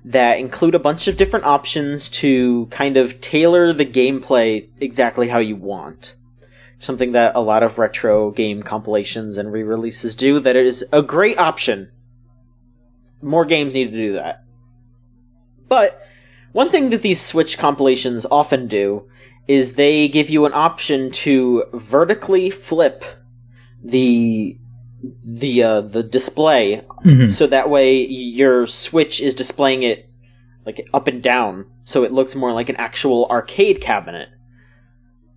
that include a bunch of different options to kind of tailor the gameplay exactly how you want. Something that a lot of retro game compilations and re-releases do, that it is a great option. More games need to do that. But one thing that these Switch compilations often do is they give you an option to vertically flip the display, so that way your Switch is displaying it like up and down, so it looks more like an actual arcade cabinet.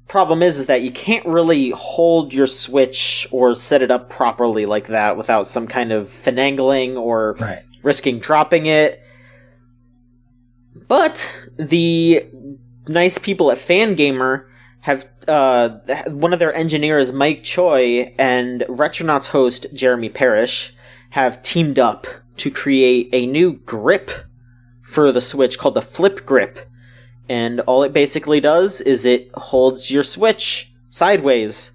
Problem is that you can't really hold your Switch or set it up properly like that without some kind of finagling or risking dropping it. But the nice people at Fangamer have one of their engineers, Mike Choi, and Retronauts host Jeremy Parrish have teamed up to create a new grip for the Switch called the Flip Grip. And all it basically does is it holds your Switch sideways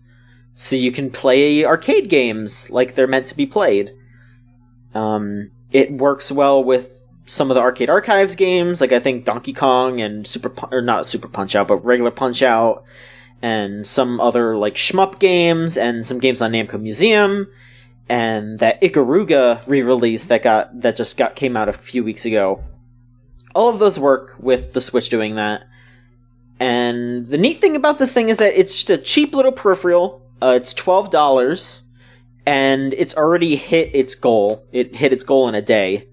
so you can play arcade games like they're meant to be played. It works well with some of the Arcade Archives games, like I think Donkey Kong and not Super Punch-Out, but regular Punch-Out, and some other like shmup games, and some games on Namco Museum, and that Ikaruga re-release that came out a few weeks ago. All of those work with the Switch doing that. And the neat thing about this thing is that it's just a cheap little peripheral. It's $12, and it's already hit its goal. It hit its goal in a day.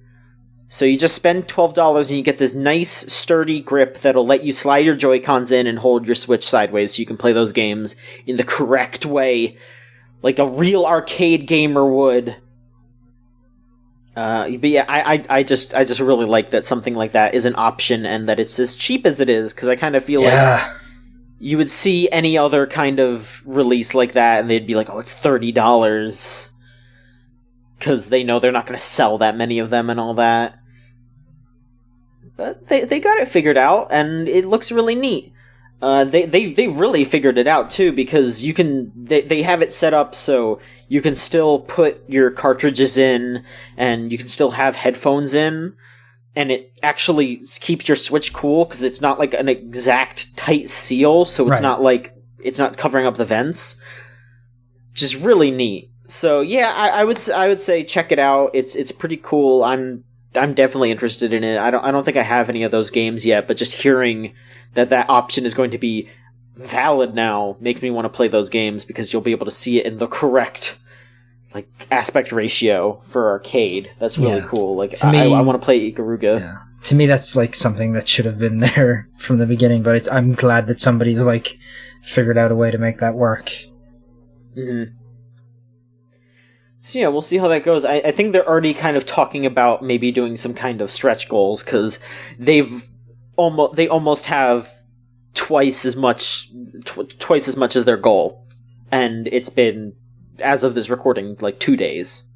So you just spend $12 and you get this nice, sturdy grip that'll let you slide your Joy-Cons in and hold your Switch sideways so you can play those games in the correct way, like a real arcade gamer would. But yeah, I just really like that something like that is an option and that it's as cheap as it is, because I kind of feel like you would see any other kind of release like that and they'd be like, oh, it's $30, because they know they're not going to sell that many of them and all that. But they got it figured out, and it looks really neat. They really figured it out too, because they have it set up so you can still put your cartridges in, and you can still have headphones in, and it actually keeps your Switch cool because it's not like an exact tight seal, so it's not like it's not covering up the vents, which is really neat. So yeah, I would say check it out. It's pretty cool. I'm definitely interested in it. I don't think I have any of those games yet, but just hearing that option is going to be valid now makes me want to play those games, because you'll be able to see it in the correct like aspect ratio for arcade. That's really cool. Like to me, I want to play Ikaruga. Yeah. To me, that's like something that should have been there from the beginning, but I'm glad that somebody's like figured out a way to make that work. Mm-hmm. So yeah, we'll see how that goes. I think they're already kind of talking about maybe doing some kind of stretch goals, because they almost have twice as much as their goal, and it's been, as of this recording, like 2 days.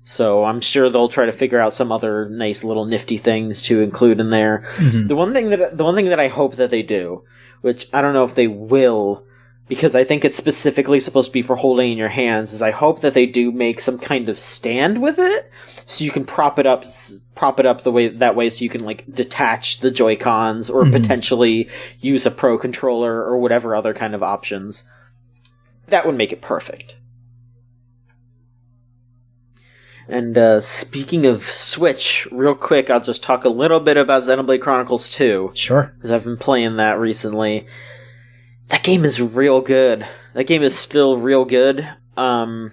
So I'm sure they'll try to figure out some other nice little nifty things to include in there. Mm-hmm. The one thing that I hope that they do, which I don't know if they will, because I think it's specifically supposed to be for holding in your hands, is I hope that they do make some kind of stand with it, so you can prop it up that way, so you can like detach the Joy-Cons, or potentially use a Pro controller or whatever other kind of options. That would make it perfect. And speaking of Switch, real quick, I'll just talk a little bit about Xenoblade Chronicles 2. Sure. Because I've been playing that recently. That game is real good. That game is still real good. I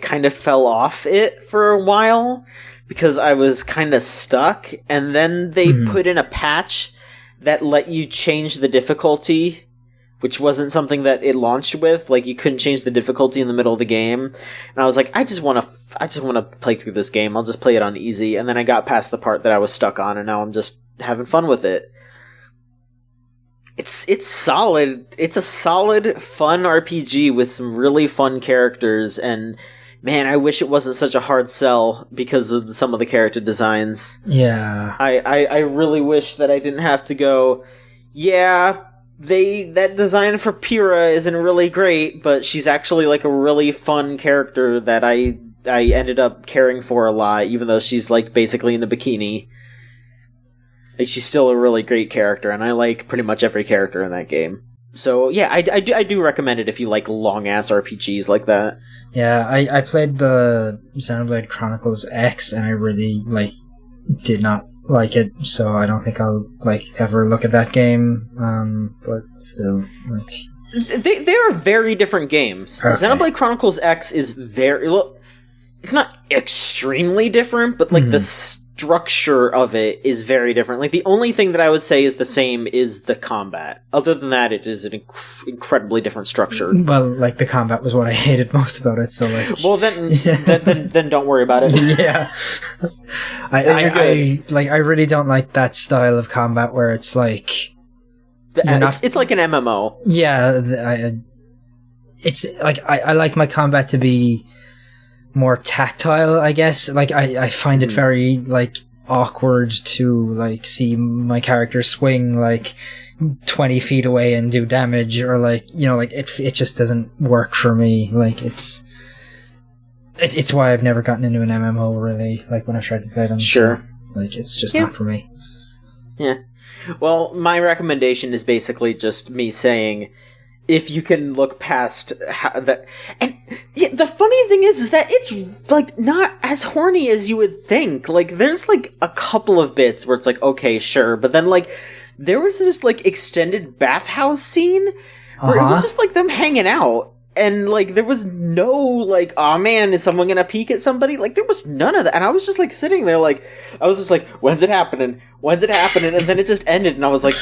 kind of fell off it for a while because I was kind of stuck, and then they put in a patch that let you change the difficulty, which wasn't something that it launched with. Like, you couldn't change the difficulty in the middle of the game. And I was like, I just want to play through this game. I'll just play it on easy. And then I got past the part that I was stuck on, and now I'm just having fun with it. It's solid. It's a solid, fun RPG with some really fun characters, and man, I wish it wasn't such a hard sell because of some of the character designs. Yeah. I really wish that I didn't have to go, yeah, that design for Pyrrha isn't really great, but she's actually like a really fun character that I ended up caring for a lot, even though she's like basically in a bikini. Like, she's still a really great character, and I like pretty much every character in that game. So yeah, I do recommend it if you like long ass RPGs like that. Yeah, I played the Xenoblade Chronicles X, and I really did not like it, so I don't think I'll ever look at that game. But still, they are very different games. Okay. Xenoblade Chronicles X is it's not extremely different, but the structure of it is very different. Like, the only thing that I would say is the same is the combat. Other than that, it is an incredibly different structure. Well, the combat was what I hated most about it, so well, then don't worry about it. Yeah. I really don't like that style of combat where it's it's like an MMO. Yeah, it's I like my combat to be more tactile, I guess. I find it very awkward to like see my character swing like 20 feet away and do damage, or like, you know, like it just doesn't work for me. Like it's why I've never gotten into an MMO really, like when I've tried to play them. Sure. So, like it's just not for me. Yeah. Well, my recommendation is basically just me saying, if you can look past that, and yeah, the funny thing is that it's like not as horny as you would think. Like there's like a couple of bits where it's like, okay, sure, but then like there was this like extended bathhouse scene where it was just like them hanging out, and like there was no like, oh man, is someone gonna peek at somebody? Like there was none of that, and I was just like sitting there like, I was just like, when's it happening? And then it just ended, and I was like,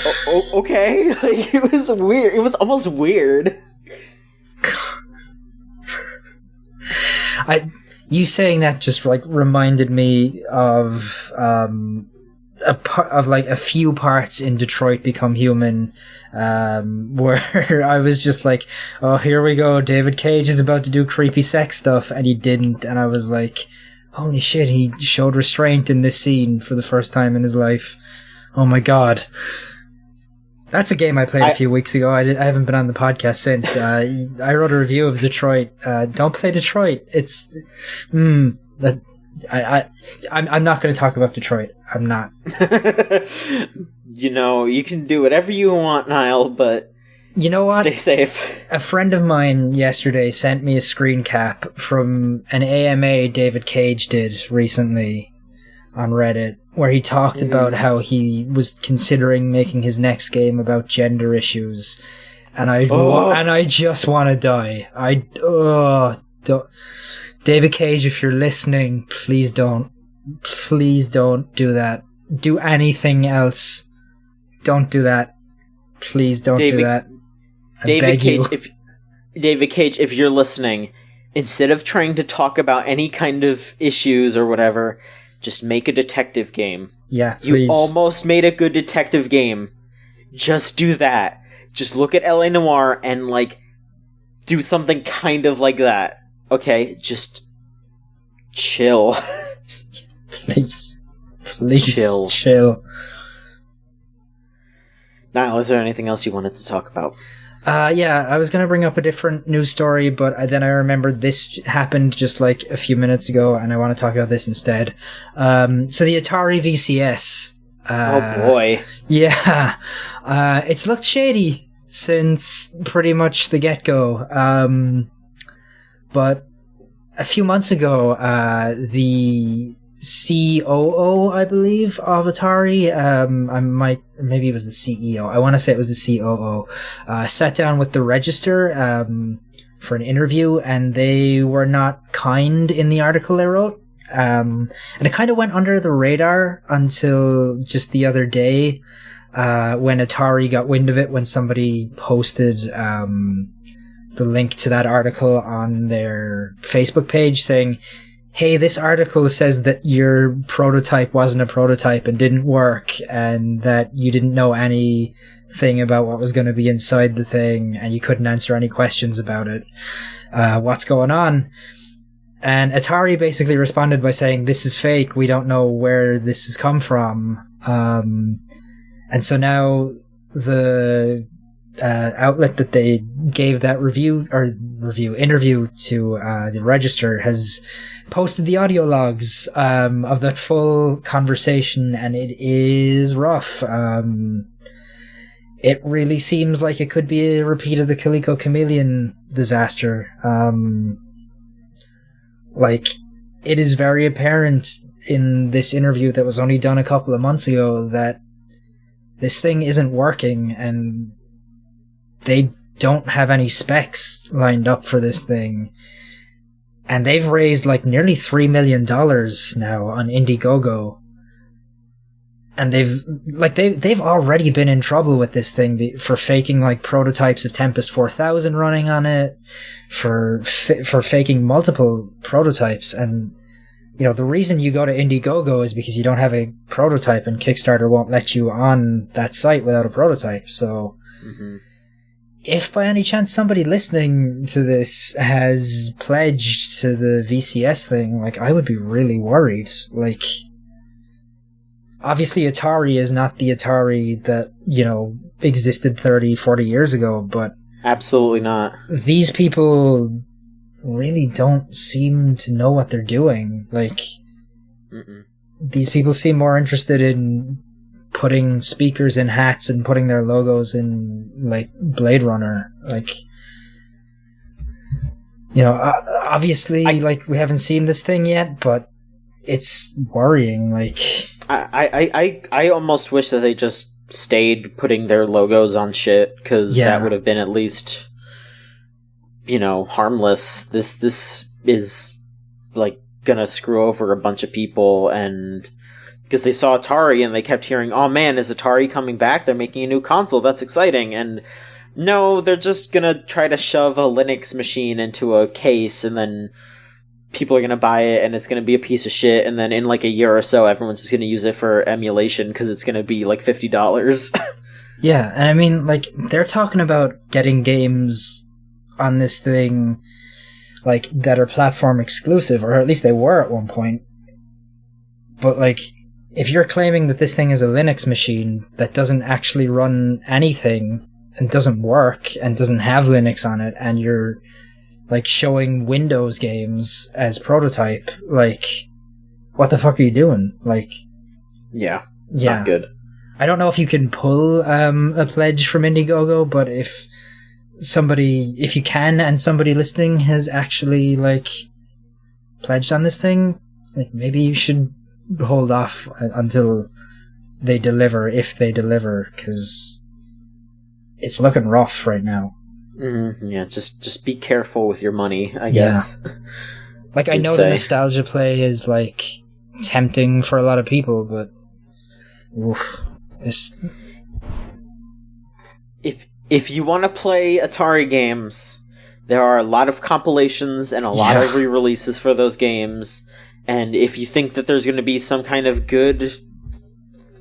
okay. Like it was weird. It was almost weird. You saying that just like reminded me of like a few parts in Detroit Become Human, where I was just like, oh, here we go, David Cage is about to do creepy sex stuff, and he didn't, and I was like, holy shit, he showed restraint in this scene for the first time in his life. Oh my god. That's a game I played a few weeks ago. I haven't been on the podcast since. I wrote a review of Detroit. Don't play Detroit. It's I'm not going to talk about Detroit. I'm not. You know, you can do whatever you want, Niall, but you know what? Stay safe. A friend of mine yesterday sent me a screen cap from an AMA David Cage did recently on Reddit, where he talked about how he was considering making his next game about gender issues, and I just want to die. Don't. David Cage, if you're listening, please don't do that. Do anything else. Don't do that. Please don't do that. David Cage, if you're listening, instead of trying to talk about any kind of issues or whatever, just make a detective game. Yeah, please. You almost made a good detective game. Just do that. Just look at LA Noire and, like, do something kind of like that. Okay? Just chill. Please chill. Niall, is there anything else you wanted to talk about? Yeah, I was going to bring up a different news story, but then I remembered this happened just like a few minutes ago, and I want to talk about this instead. So the Atari VCS. Oh boy. Yeah. It's looked shady since pretty much the get-go. But a few months ago, the COO, I believe, of Atari, maybe it was the CEO. I want to say it was the COO, sat down with the Register, for an interview, and they were not kind in the article they wrote. And it kind of went under the radar until just the other day, when Atari got wind of it, when somebody posted, the link to that article on their Facebook page saying, hey, this article says that your prototype wasn't a prototype and didn't work, and that you didn't know anything about what was going to be inside the thing, and you couldn't answer any questions about it. What's going on? And Atari basically responded by saying, this is fake, we don't know where this has come from. And so now the outlet that they gave that interview to the Register has posted the audio logs of that full conversation, and it is rough. It really seems like it could be a repeat of the Coleco Chameleon disaster. Like, it is very apparent in this interview that was only done a couple of months ago that this thing isn't working, and they don't have any specs lined up for this thing. And they've raised like nearly $3 million now on Indiegogo. And they've already been in trouble with this thing for faking like prototypes of Tempest 4000 running on it, for faking multiple prototypes. And, you know, the reason you go to Indiegogo is because you don't have a prototype, and Kickstarter won't let you on that site without a prototype. So, if by any chance somebody listening to this has pledged to the VCS thing, like, I would be really worried. Like, obviously Atari is not the Atari that, existed 30, 40 years ago, but... Absolutely not. These people really don't seem to know what they're doing. Like, these people seem more interested in putting speakers in hats and putting their logos in, like, Blade Runner. Like, obviously, we haven't seen this thing yet, but it's worrying. Like, I almost wish that they just stayed putting their logos on shit, because that would have been at least, harmless. This is, like, gonna screw over a bunch of people, and because they saw Atari and they kept hearing, oh man, is Atari coming back? They're making a new console, that's exciting. And no, they're just gonna try to shove a Linux machine into a case, and then people are gonna buy it, and it's gonna be a piece of shit, and then in like a year or so, everyone's just gonna use it for emulation, because it's gonna be like $50. Yeah, and I mean, like, they're talking about getting games on this thing, like, that are platform exclusive, or at least they were at one point. But, like, if you're claiming that this thing is a Linux machine that doesn't actually run anything, and doesn't work, and doesn't have Linux on it, and you're, like, showing Windows games as prototype, like, what the fuck are you doing? Like... Yeah, it's not good. I don't know if you can pull a pledge from Indiegogo, but if you can, and somebody listening has actually, like, pledged on this thing, like, maybe you should hold off until they deliver, if they deliver, because it's looking rough right now. Yeah, just be careful with your money, I guess. Like, I know the nostalgia play is, like, tempting for a lot of people, but If you want to play Atari games, there are a lot of compilations and a lot of re-releases for those games. And if you think that there's going to be some kind of good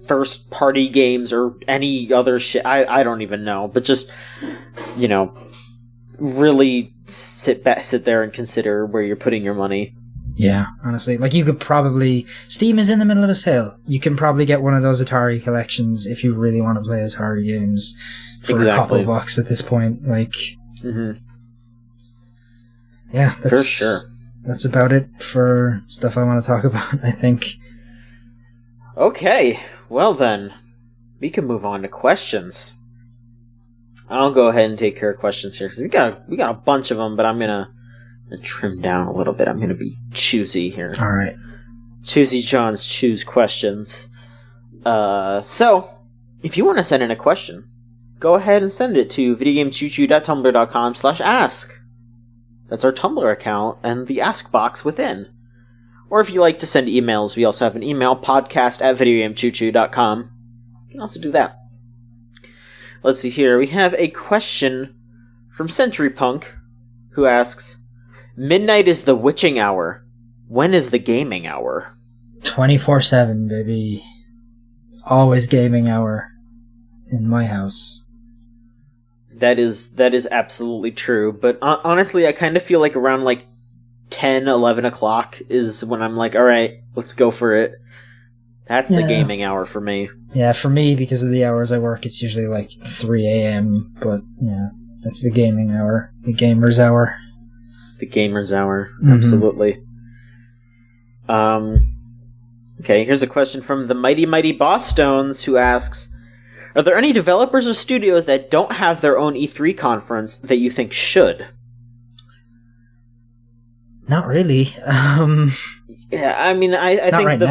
first-party games or any other shit, I don't even know. But just, really sit there and consider where you're putting your money. Yeah, honestly. Like, you could probably... Steam is in the middle of a sale. You can probably get one of those Atari collections if you really want to play Atari games for a couple bucks at this point. Like... Yeah, that's... For sure. That's about it for stuff I want to talk about, I think. Okay, well then, we can move on to questions. I'll go ahead and take care of questions here, because we got a bunch of them, but I'm gonna trim down a little bit. I'm gonna be choosy here. All right. Choosy Johns choose questions. So, if you want to send in a question, go ahead and send it to videogamechoochoo.tumblr.com/ask. That's our Tumblr account and the ask box within. Or if you like to send emails, we also have an email, podcast@videogamechoochoo.com. You can also do that. Let's see here. We have a question from Century Punk, who asks, midnight is the witching hour. When is the gaming hour? 24/7, baby. It's always gaming hour in my house. That is absolutely true, but honestly, I kind of feel like around, like, 10, 11 o'clock is when I'm like, alright, let's go for it. That's the gaming hour for me. Yeah, for me, because of the hours I work, it's usually like 3 a.m., but yeah, that's the gaming hour. The gamer's hour. The gamer's hour, absolutely. Okay, here's a question from the Mighty Mighty Boss Stones, who asks, are there any developers or studios that don't have their own E3 conference that you think should? Not really. Yeah, I mean, I think right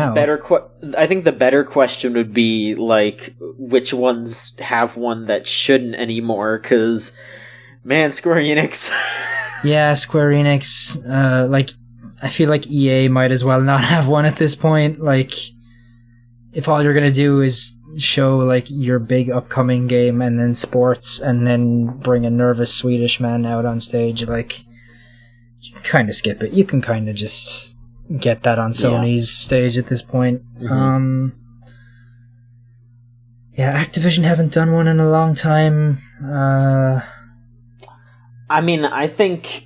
I think the better question would be, like, which ones have one that shouldn't anymore? Because, man, Square Enix. Yeah, Square Enix. Like, I feel like EA might as well not have one at this point. Like, if all you're gonna do is show, like, your big upcoming game and then sports and then bring a nervous Swedish man out on stage, like, you can kind of skip it. You can kind of just get that on Sony's stage at this point. Yeah, Activision haven't done one in a long time. I mean, I think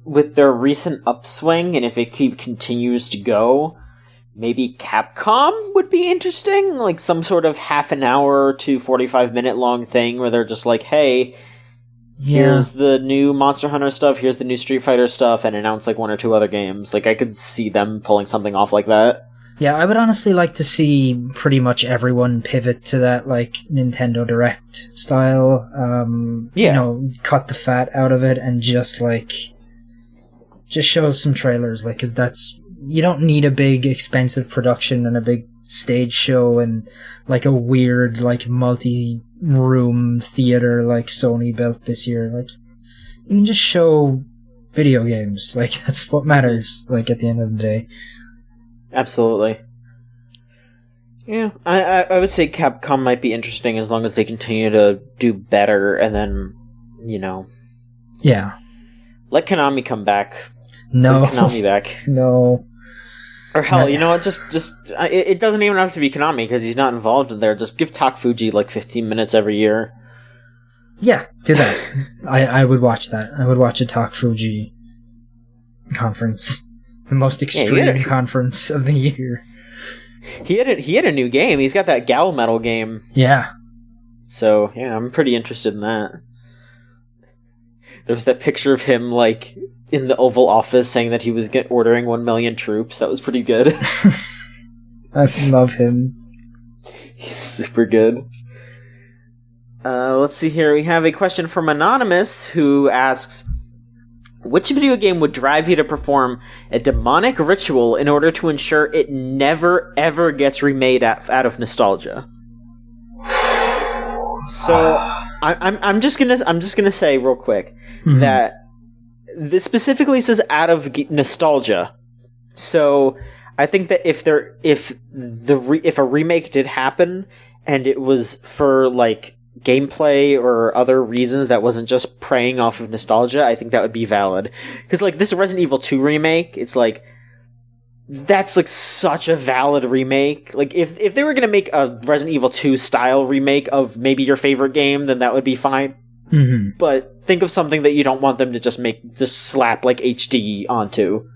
with their recent upswing, and if it continues to go, maybe Capcom would be interesting, like some sort of half an hour to 45-minute long thing where they're just like, hey, here's the new Monster Hunter stuff, here's the new Street Fighter stuff, and announce like one or two other games. Like, I could see them pulling something off like that. Yeah, I would honestly like to see pretty much everyone pivot to that, like, Nintendo Direct style. You know, cut the fat out of it and just show some trailers, like, because that's... You don't need a big, expensive production and a big stage show and, like, a weird, like, multi-room theater like Sony built this year. Like, you can just show video games. Like, that's what matters, like, at the end of the day. Absolutely. Yeah, I would say Capcom might be interesting as long as they continue to do better and then, you know... Yeah. Let Konami come back. No. Bring Konami back. No. Or hell, you know what, just it doesn't even have to be Konami, because he's not involved in there. Just give Tak Fuji, like, 15 minutes every year. Yeah, do that. I would watch that. I would watch a Tak Fuji conference. The most extreme conference of the year. He had a new game. He's got that Gal Metal game. Yeah. So, yeah, I'm pretty interested in that. There was that picture of him, like, in the Oval Office saying that he was ordering 1 million troops. That was pretty good. I love him. He's super good. Let's see here. We have a question from Anonymous, who asks, which video game would drive you to perform a demonic ritual in order to ensure it never, ever gets remade out of nostalgia? So, I'm just gonna say real quick that this specifically says out of nostalgia. So, I think that if a remake did happen and it was for like gameplay or other reasons that wasn't just preying off of nostalgia, I think that would be valid. Because like this Resident Evil 2 remake, it's like that's like such a valid remake. Like if they were gonna make a Resident Evil 2 style remake of maybe your favorite game, then that would be fine. Mm-hmm. But think of something that you don't want them to just slap like HD onto.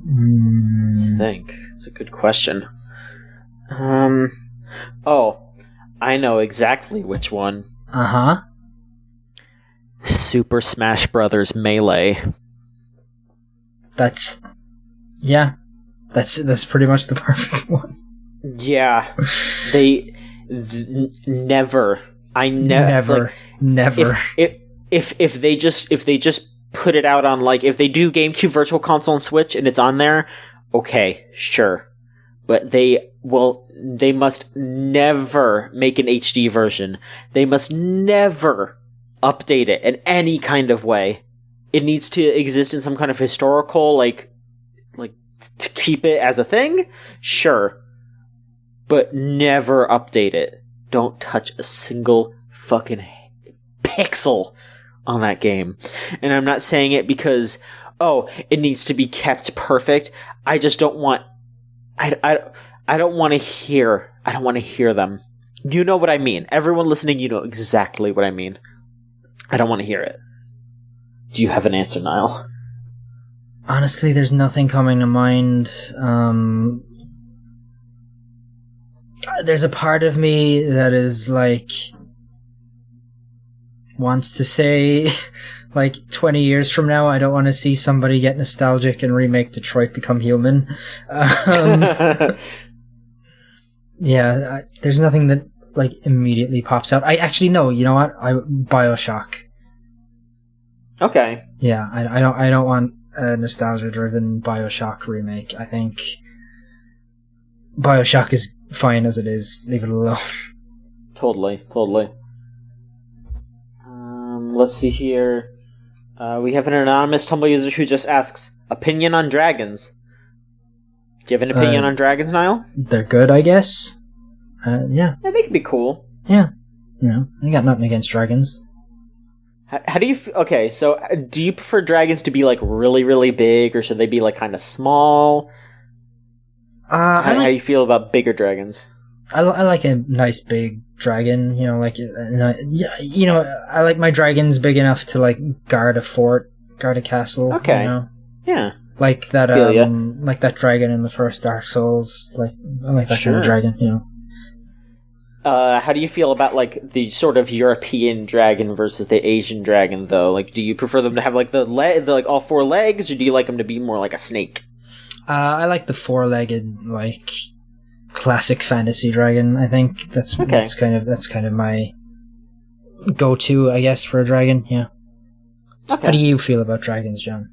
Let's think. It's a good question. Oh, I know exactly which one. Uh-huh. Super Smash Brothers Melee. That's pretty much the perfect one. Yeah. Never. Never. If they just put it out on, like, if they do GameCube Virtual Console and Switch and it's on there, okay, sure. But they must never make an HD version. They must never update it in any kind of way. It needs to exist in some kind of historical, like to keep it as a thing, sure. But never update it. Don't touch a single fucking pixel on that game. And I'm not saying it because, it needs to be kept perfect. I just don't want... I don't want to hear them. You know what I mean. Everyone listening, you know exactly what I mean. I don't want to hear it. Do you have an answer, Niall? Honestly, there's nothing coming to mind. There's a part of me that is like wants to say like 20 years from now, I don't want to see somebody get nostalgic and remake Detroit Become Human. Yeah, there's nothing that like immediately pops out. I actually know. You know what? BioShock. Okay. Yeah, I don't want a nostalgia-driven BioShock remake. I think BioShock is fine as it is. Leave it alone. Totally. Let's see here. We have an anonymous Tumblr user who just asks, opinion on dragons. Do you have an opinion on dragons, Niall? They're good, I guess. Yeah. I think it'd be cool. Yeah. You know, I got nothing against dragons. How do you... Okay, so do you prefer dragons to be, like, really, really big, or should they be, like, kind of small? How do you feel about bigger dragons? I like a nice big dragon, you know, like... you know, I like my dragons big enough to, like, guard a fort, guard a castle. Okay. You know? Yeah. Like that dragon in the first Dark Souls. I like that kind of dragon, you know. How do you feel about, like, the sort of European dragon versus the Asian dragon, though? Like, do you prefer them to have, like, all four legs, or do you like them to be more like a snake? I like the four-legged, like, classic fantasy dragon. I think that's kind of my go-to, I guess, for a dragon. Yeah. Okay. How do you feel about dragons, John?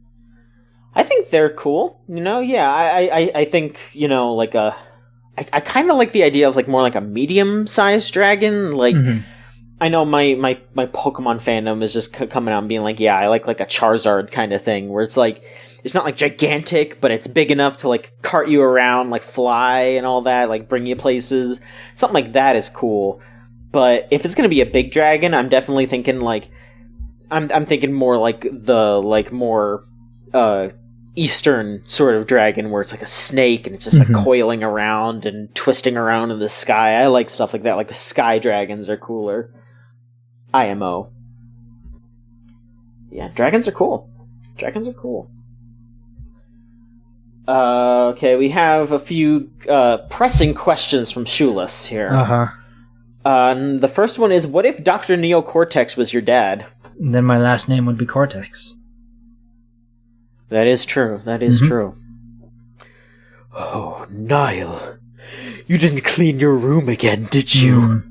I think they're cool. You know, yeah. I think, you know, like I kind of like the idea of, like, more like a medium-sized dragon. Like, I know my Pokemon fandom is just coming out and being like, yeah, I like a Charizard kind of thing, where it's like, it's not like gigantic, but it's big enough to, like, cart you around, like, fly and all that, like, bring you places. Something like that is cool. But if it's gonna be a big dragon, I'm definitely thinking, like, I'm thinking more like the, like, more Eastern sort of dragon, where it's like a snake and it's just like coiling around and twisting around in the sky. I like stuff like that. Like, sky dragons are cooler. IMO. Yeah, dragons are cool. Okay, we have a few pressing questions from Shoeless here. The first one is, what if Dr. Neocortex was your dad? Then my last name would be Cortex. That is true. True. Oh, Niall. You didn't clean your room again, did you?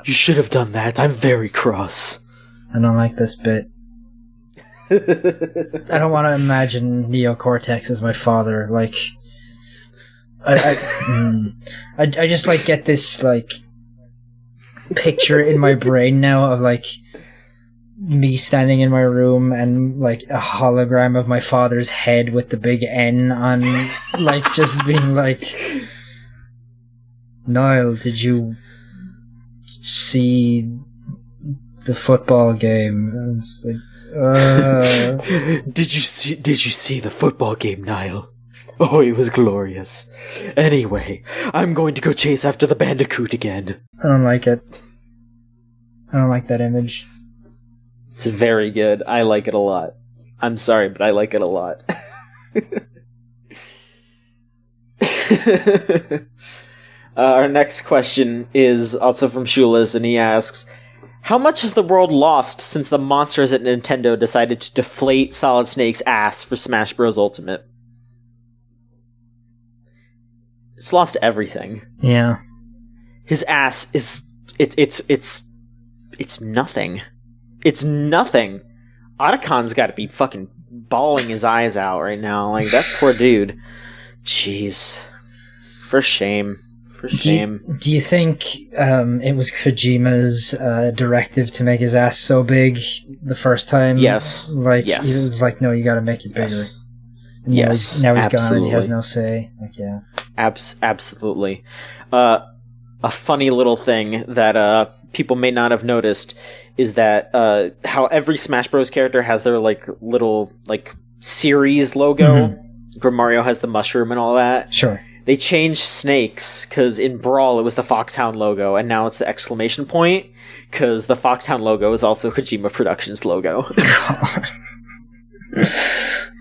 You should have done that. I'm very cross. I don't like this bit. I don't want to imagine Neocortex as my father. Like, I just, like, get this, like, picture in my brain now of, like, me standing in my room and, like, a hologram of my father's head with the big N on, like, just being like, Niall, did you see the football game? I was like, Did you see the football game, Niall? Oh, it was glorious. Anyway, I'm going to go chase after the bandicoot again. I don't like it. I don't like that image. It's very good. I like it a lot. I'm sorry, but I like it a lot. Our next question is also from Shulas, and he asks, how much has the world lost since the monsters at Nintendo decided to deflate Solid Snake's ass for Smash Bros. Ultimate? It's lost everything. Yeah. His ass is... It's nothing. It's nothing. Otacon's got to be fucking bawling his eyes out right now. Like, that poor dude. Jeez. For shame. Do you think it was Kojima's directive to make his ass so big the first time? Yes. Like, yes. He was like, no, you gotta make it bigger. Yes. And now he's gone and he has no say. Like, yeah. Absolutely. A funny little thing that people may not have noticed is that how every Smash Bros. Character has their, like, little, like, series logo, where Mario has the mushroom and all that. Sure. They changed Snake's, because in Brawl it was the Foxhound logo, and now it's the exclamation point, because the Foxhound logo is also Kojima Productions logo.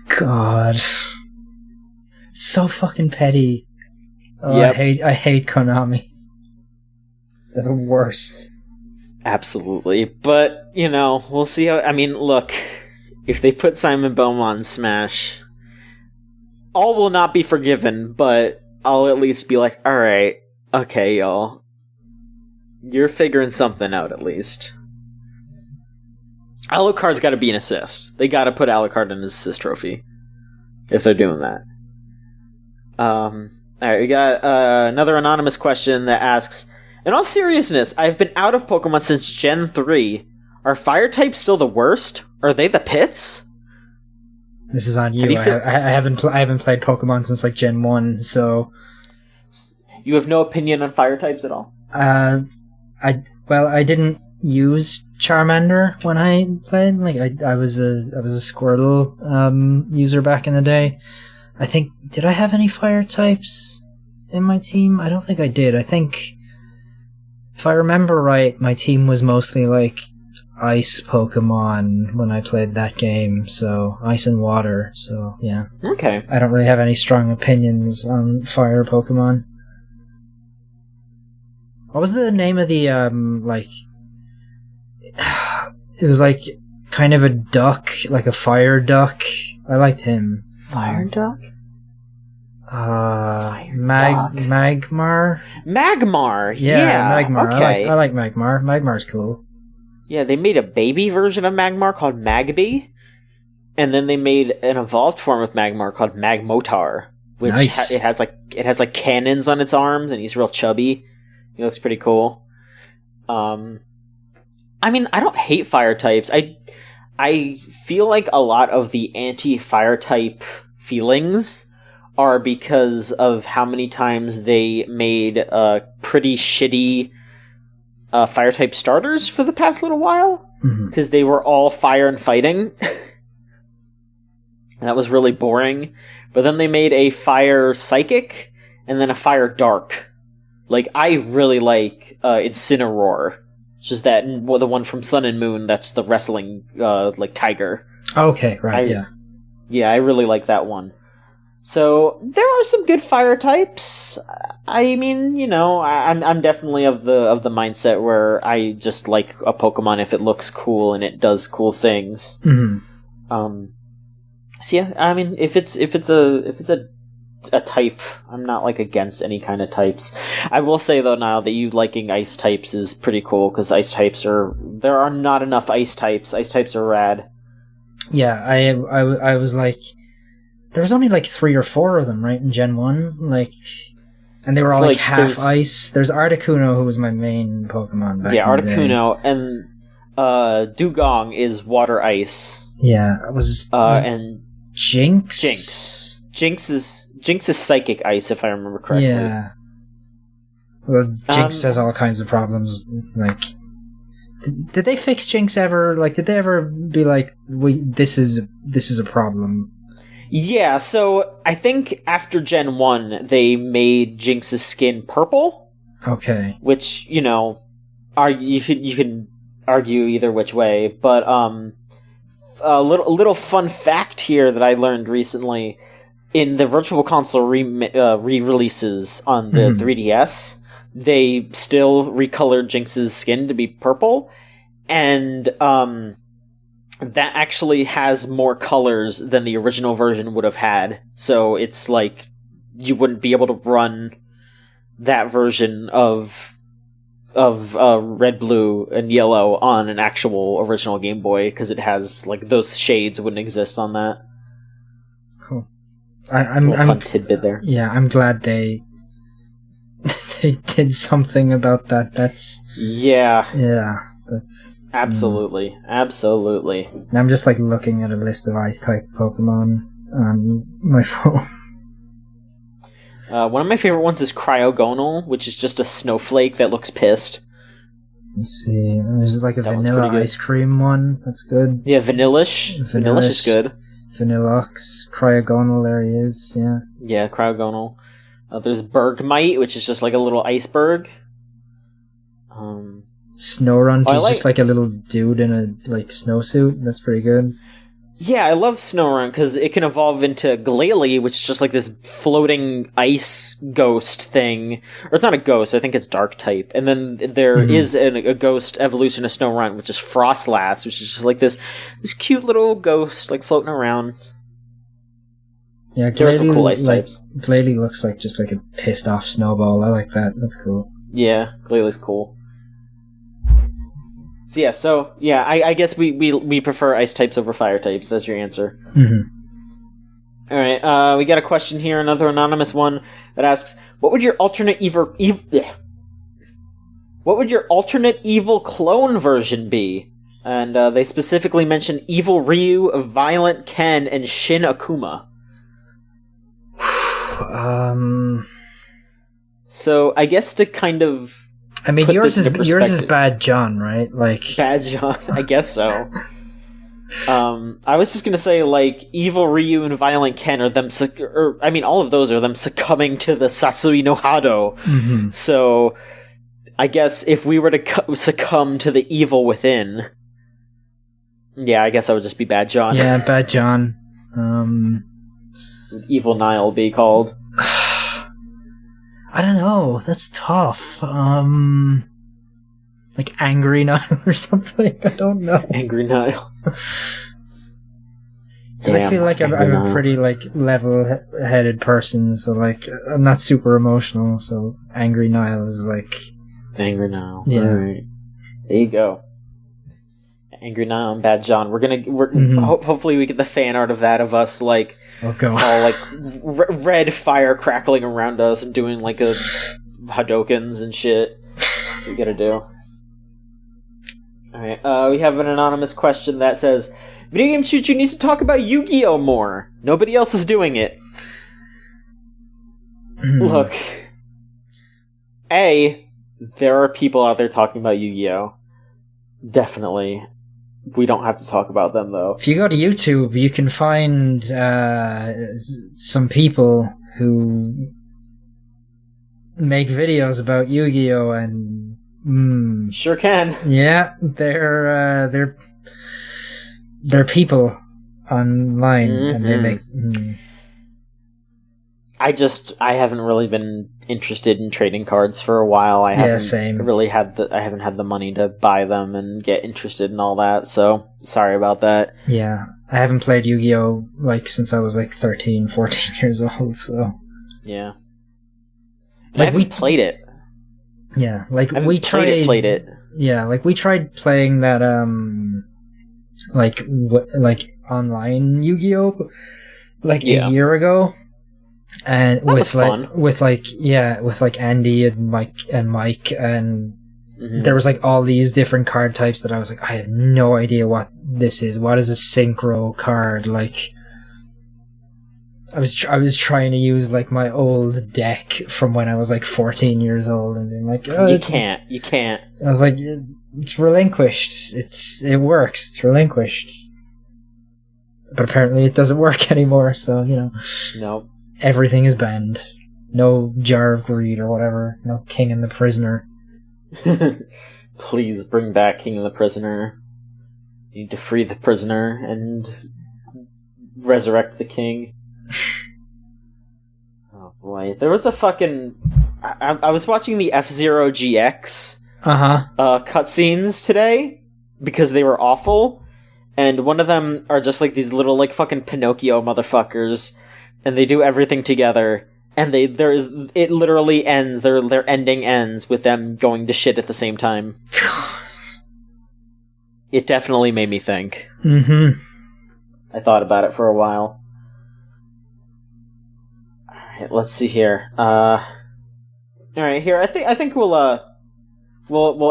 God. It's so fucking petty. Oh, yep. I hate Konami. They're the worst. Absolutely. But, you know, we'll see how... I mean, look, if they put Simon Belmont in Smash, all will not be forgiven, but I'll at least be like, alright, okay, y'all. You're figuring something out, at least. Alucard's gotta be an assist. They gotta put Alucard in his assist trophy. If they're doing that. Alright, we got another anonymous question that asks, in all seriousness, I've been out of Pokemon since Gen 3. Are fire types still the worst? Are they the pits? This is on you. I haven't played Pokemon since like Gen 1, so... You have no opinion on fire types at all? I didn't use Charmander when I played. Like I was a Squirtle user back in the day. I think, did I have any fire types in my team? I don't think I did. I think, if I remember right, my team was mostly like ice Pokemon when I played that game, so ice and water, so yeah. Okay. I don't really have any strong opinions on fire Pokemon. What was the name of the, it was like kind of a duck, like a fire duck. I liked him. Fire duck? Magmar? Magmar, yeah. Magmar. Okay. I like Magmar. Magmar's cool. Yeah, they made a baby version of Magmar called Magby, and then they made an evolved form of Magmar called Magmotar, which nice. It has like cannons on its arms, and he's real chubby. He looks pretty cool. I mean, I don't hate fire types. I feel like a lot of the anti-fire type feelings are because of how many times they made pretty shitty fire type starters for the past little while, because they were all fire and fighting. And that was really boring. But then they made a fire psychic and then a fire dark. Like, I really like Incineroar, which is the one from Sun and Moon. That's the wrestling tiger. Okay, right. Yeah, I really like that one. So there are some good fire types. I mean, I'm definitely of the mindset where I just like a Pokemon if it looks cool and it does cool things. So yeah, I mean, if it's a type, I'm not against any kind of types. I will say though, now that you liking ice types is pretty cool, because there are not enough ice types. Ice types are rad. Yeah, I was like, there was only 3 or 4 of them, right, in Gen 1? And they were all half ice. There's Articuno, who was my main Pokemon back in the day. Articuno, and Dugong is water ice. Yeah, it was and Jinx? Jinx is psychic ice, if I remember correctly. Yeah. Well, Jinx has all kinds of problems, Did they fix Jinx ever? Did they ever be this is a problem? Yeah, so I think after Gen 1, they made Jinx's skin purple. Okay. Which, you can argue either which way, but a little fun fact here that I learned recently: in the Virtual Console re-releases on the 3DS, they still recolored Jinx's skin to be purple, and that actually has more colors than the original version would have had. So it's you wouldn't be able to run that version of red, blue, and yellow on an actual original Game Boy, because it has those shades wouldn't exist on that. Cool. I'm fun tidbit there. Yeah, I'm glad they did something about that. That's that's absolutely. I'm just looking at a list of ice type Pokemon on my phone. One of my favorite ones is Cryogonal, which is just a snowflake that looks pissed. Let's see. There's a vanilla ice cream one. That's good. Yeah, Vanillish. Vanillish is good. Vanilluxe. Cryogonal, there he is. Yeah. Yeah, Cryogonal. There's Bergmite, which is just a little iceberg. Snorunt is just a little dude in a snowsuit. That's pretty good. Yeah, I love Snorunt because it can evolve into Glalie, which is just this floating ice ghost thing. Or it's not a ghost, I think it's dark type. And then there is a ghost evolution of Snorunt, which is Frostlass, which is just this cute little ghost floating around. Yeah, there are some cool ice types. Glalie looks just a pissed off snowball. I like that. That's cool. Yeah, Glalie's cool. So I guess we prefer ice types over fire types. That's your answer. All right, we got a question here, another anonymous one that asks, "What would your alternate evil clone version be?" And they specifically mention Evil Ryu, Violent Ken, and Shin Akuma. So I guess to kind of. I mean, yours is Bad John, right? Bad John, I guess so. I was just gonna say, Evil Ryu and Violent Ken are them, all of those are them succumbing to the Satsui no Hado. So, I guess if we were to succumb to the evil within, Yeah, I guess I would just be Bad John. Yeah, Bad John. Evil Nile will be called. I don't know. That's tough. Like Angry Nile or something. I don't know. Angry Nile. Because I feel like I'm a pretty like level-headed person, so like I'm not super emotional. So Angry Nile is like Angry Nile. Yeah. Right. There you go. Angry Nile and Bad John. Hopefully we get the fan art of that of us like all like red fire crackling around us and doing like a Hadokens and shit. That's what we gotta do. Alright, we have an anonymous question that says, Video Game Choo Choo needs to talk about Yu-Gi-Oh! More. Nobody else is doing it. Look. There are people out there talking about Yu-Gi-Oh! Definitely. We don't have to talk about them, though. If you go to YouTube, you can find some people who make videos about Yu-Gi-Oh! And sure can. Yeah, they're people online, and they make. I haven't really been interested in trading cards for a while. I haven't really had the money to buy them and get interested in all that. So sorry about that. Yeah, I haven't played Yu-Gi-Oh! Like since I was like 13, 14 years old. So yeah, like we played it. Yeah, like we played it. Yeah, like we tried playing that like online Yu-Gi-Oh! Like a year ago, and that was fun. with Andy and Mike and there was like all these different card types that I was like, I have no idea what this is. What is a synchro card? Like I was trying to use like my old deck from when I was like 14 years old and being like, you can't. I was like, it's relinquished. It works. It's relinquished. But apparently it doesn't work anymore, so, Nope. Everything is banned. No Jar of Greed or whatever. No King and the Prisoner. Please bring back King and the Prisoner. You need to free the prisoner and resurrect the king. Oh boy. There was a fucking... I was watching the F-Zero GX cutscenes today because they were awful. And one of them are just like these little like fucking Pinocchio motherfuckers, and they do everything together. And it literally ends. Their ending ends with them going to shit at the same time. It definitely made me think. Mm-hmm. I thought about it for a while. All right, let's see here. All right, here I think we'll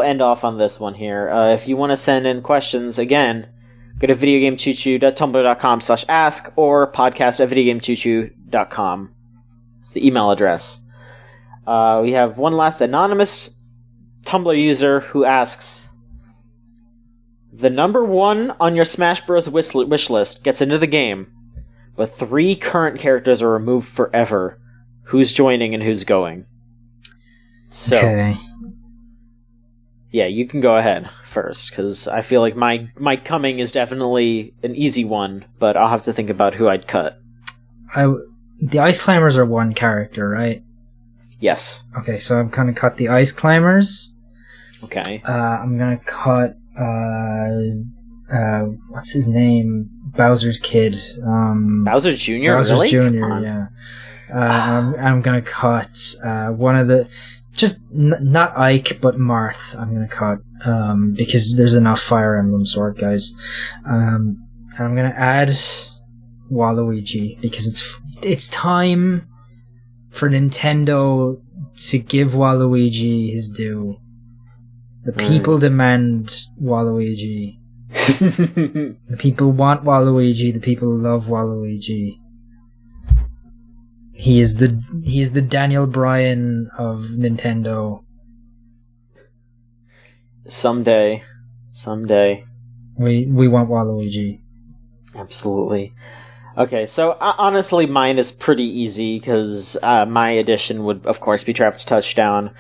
end off on this one here. If you want to send in questions again, go to videogamechoochoo.tumblr.com/ask or podcast@videogamechoochoo.com. It's the email address. We have one last anonymous Tumblr user who asks, the number 1 on your Smash Bros. Wish list gets into the game, but 3 current characters are removed forever. Who's joining and who's going? So, okay. Yeah, you can go ahead first, because I feel like my coming is definitely an easy one, but I'll have to think about who I'd cut. The Ice Climbers are one character, right? Yes. Okay, so I'm gonna cut the Ice Climbers. Okay. I'm gonna cut, what's his name? Bowser's kid. Bowser Jr.? Bowser's really? Jr., yeah. I'm gonna cut, one of the... Just not Ike, but Marth. I'm gonna cut because there's enough Fire Emblem Sword guys. And I'm gonna add Waluigi because it's time for Nintendo to give Waluigi his due. The people demand Waluigi. The people want Waluigi. The people love Waluigi. He is the Daniel Bryan of Nintendo. Someday. We want Waluigi. Absolutely. Okay, so honestly, mine is pretty easy because my addition would, of course, be Travis Touchdown,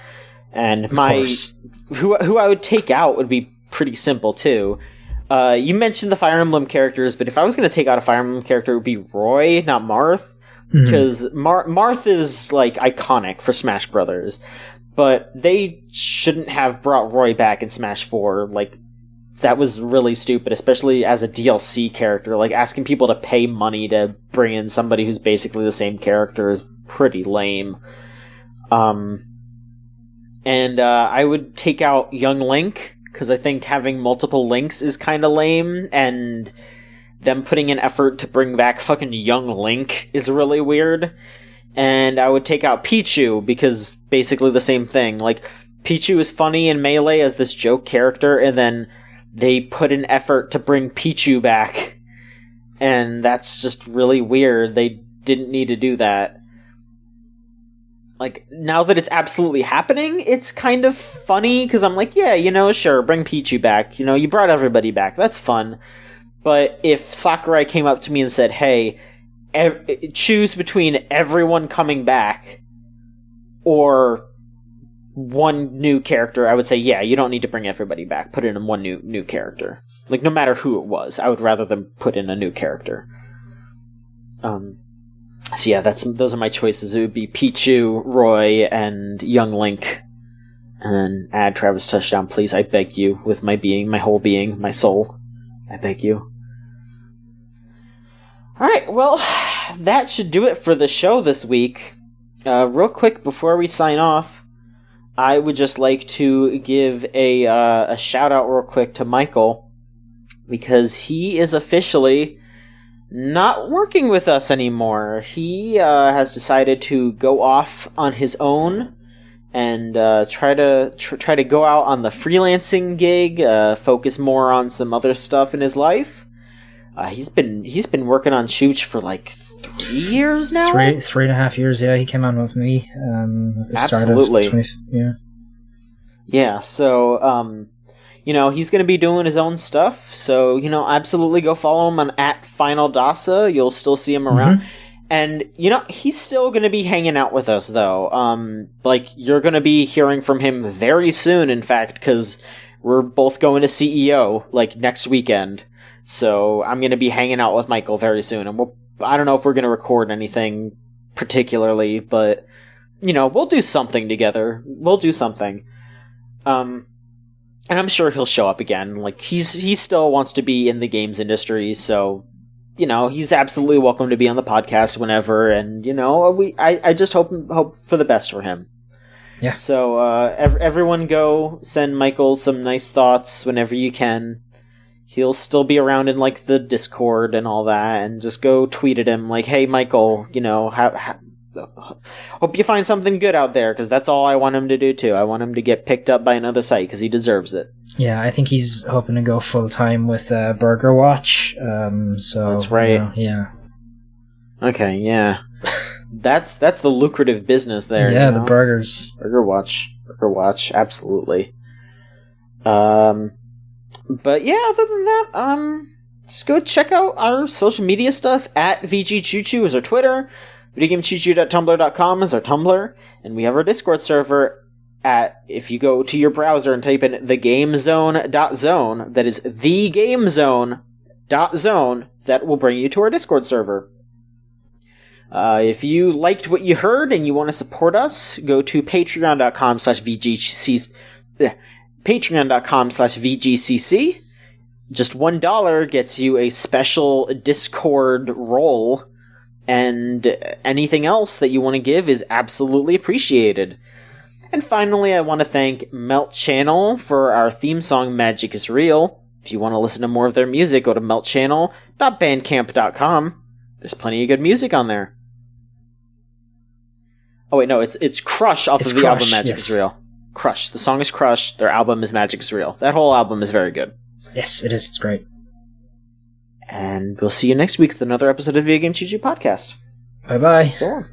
and who I would take out would be pretty simple too. You mentioned the Fire Emblem characters, but if I was going to take out a Fire Emblem character, it would be Roy, not Marth. Because Marth is, like, iconic for Smash Brothers. But they shouldn't have brought Roy back in Smash 4. Like, that was really stupid, especially as a DLC character. Like, asking people to pay money to bring in somebody who's basically the same character is pretty lame. And I would take out Young Link, because I think having multiple Links is kind of lame, and them putting in effort to bring back fucking Young Link is really weird. And I would take out Pichu, because basically the same thing. Like, Pichu is funny in Melee as this joke character, and then they put in effort to bring Pichu back. And that's just really weird. They didn't need to do that. Like, now that it's absolutely happening, it's kind of funny, because I'm like, yeah, you know, sure, bring Pichu back. You know, you brought everybody back. That's fun. But if Sakurai came up to me and said, hey, choose between everyone coming back or one new character, I would say, yeah, you don't need to bring everybody back. Put in one new character. Like, no matter who it was, I would rather them put in a new character. So yeah, those are my choices. It would be Pichu, Roy, and Young Link. And then add Travis Touchdown, please. I beg you, with my being, my whole being, my soul. I beg you. Alright, well, that should do it for the show this week. Real quick, before we sign off, I would just like to give a shout-out real quick to Michael, because he is officially not working with us anymore. He has decided to go off on his own and try to go out on the freelancing gig, focus more on some other stuff in his life. He's been working on Chooch for like 3 years now. 3.5 years. Yeah, he came on with me at the start of 20, yeah. So you know, he's going to be doing his own stuff. So, you know, absolutely go follow him on @FinalDasa. You'll still see him around. And, you know, he's still going to be hanging out with us, though. Like, you're going to be hearing from him very soon, in fact, because we're both going to CEO, like, next weekend. So I'm going to be hanging out with Michael very soon. And I don't know if we're going to record anything particularly, but, you know, we'll do something together. We'll do something. And I'm sure he'll show up again. Like, he still wants to be in the games industry, so, you know, he's absolutely welcome to be on the podcast whenever, and, you know, I just hope for the best for him. Yeah. So, everyone go send Michael some nice thoughts whenever you can. He'll still be around in, like, the Discord and all that, and just go tweet at him, like, hey, Michael, you know, hope you find something good out there, because that's all I want him to do too. I want him to get picked up by another site, because he deserves it. Yeah, I think he's hoping to go full-time with Burger Watch. So that's right. You know, yeah. Okay, yeah. That's the lucrative business there. Yeah, you know? The burgers. Burger Watch, absolutely. But yeah, other than that, just go check out our social media stuff. @VGCC is our Twitter. VideoGameChuchu.tumblr.com is our Tumblr, and we have our Discord server if you go to your browser and type in thegamezone.zone, that is thegamezone.zone, that will bring you to our Discord server. If you liked what you heard and you want to support us, go to patreon.com/VGCC. Patreon.com/VGCC. Just $1 gets you a special Discord role, and anything else that you want to give is absolutely appreciated. And finally, I want to thank Melt Channel for our theme song, Magic is Real. If you want to listen to more of their music, go to meltchannel.bandcamp.com. There's plenty of good music on there. Oh wait, no, it's Crush off of the album Magic is Real. Crush. The song is Crush. Their album is Magic is Real. That whole album is very good. Yes, it is. It's great. And we'll see you next week with another episode of Video Game Chuchu Podcast. Bye-bye. So long.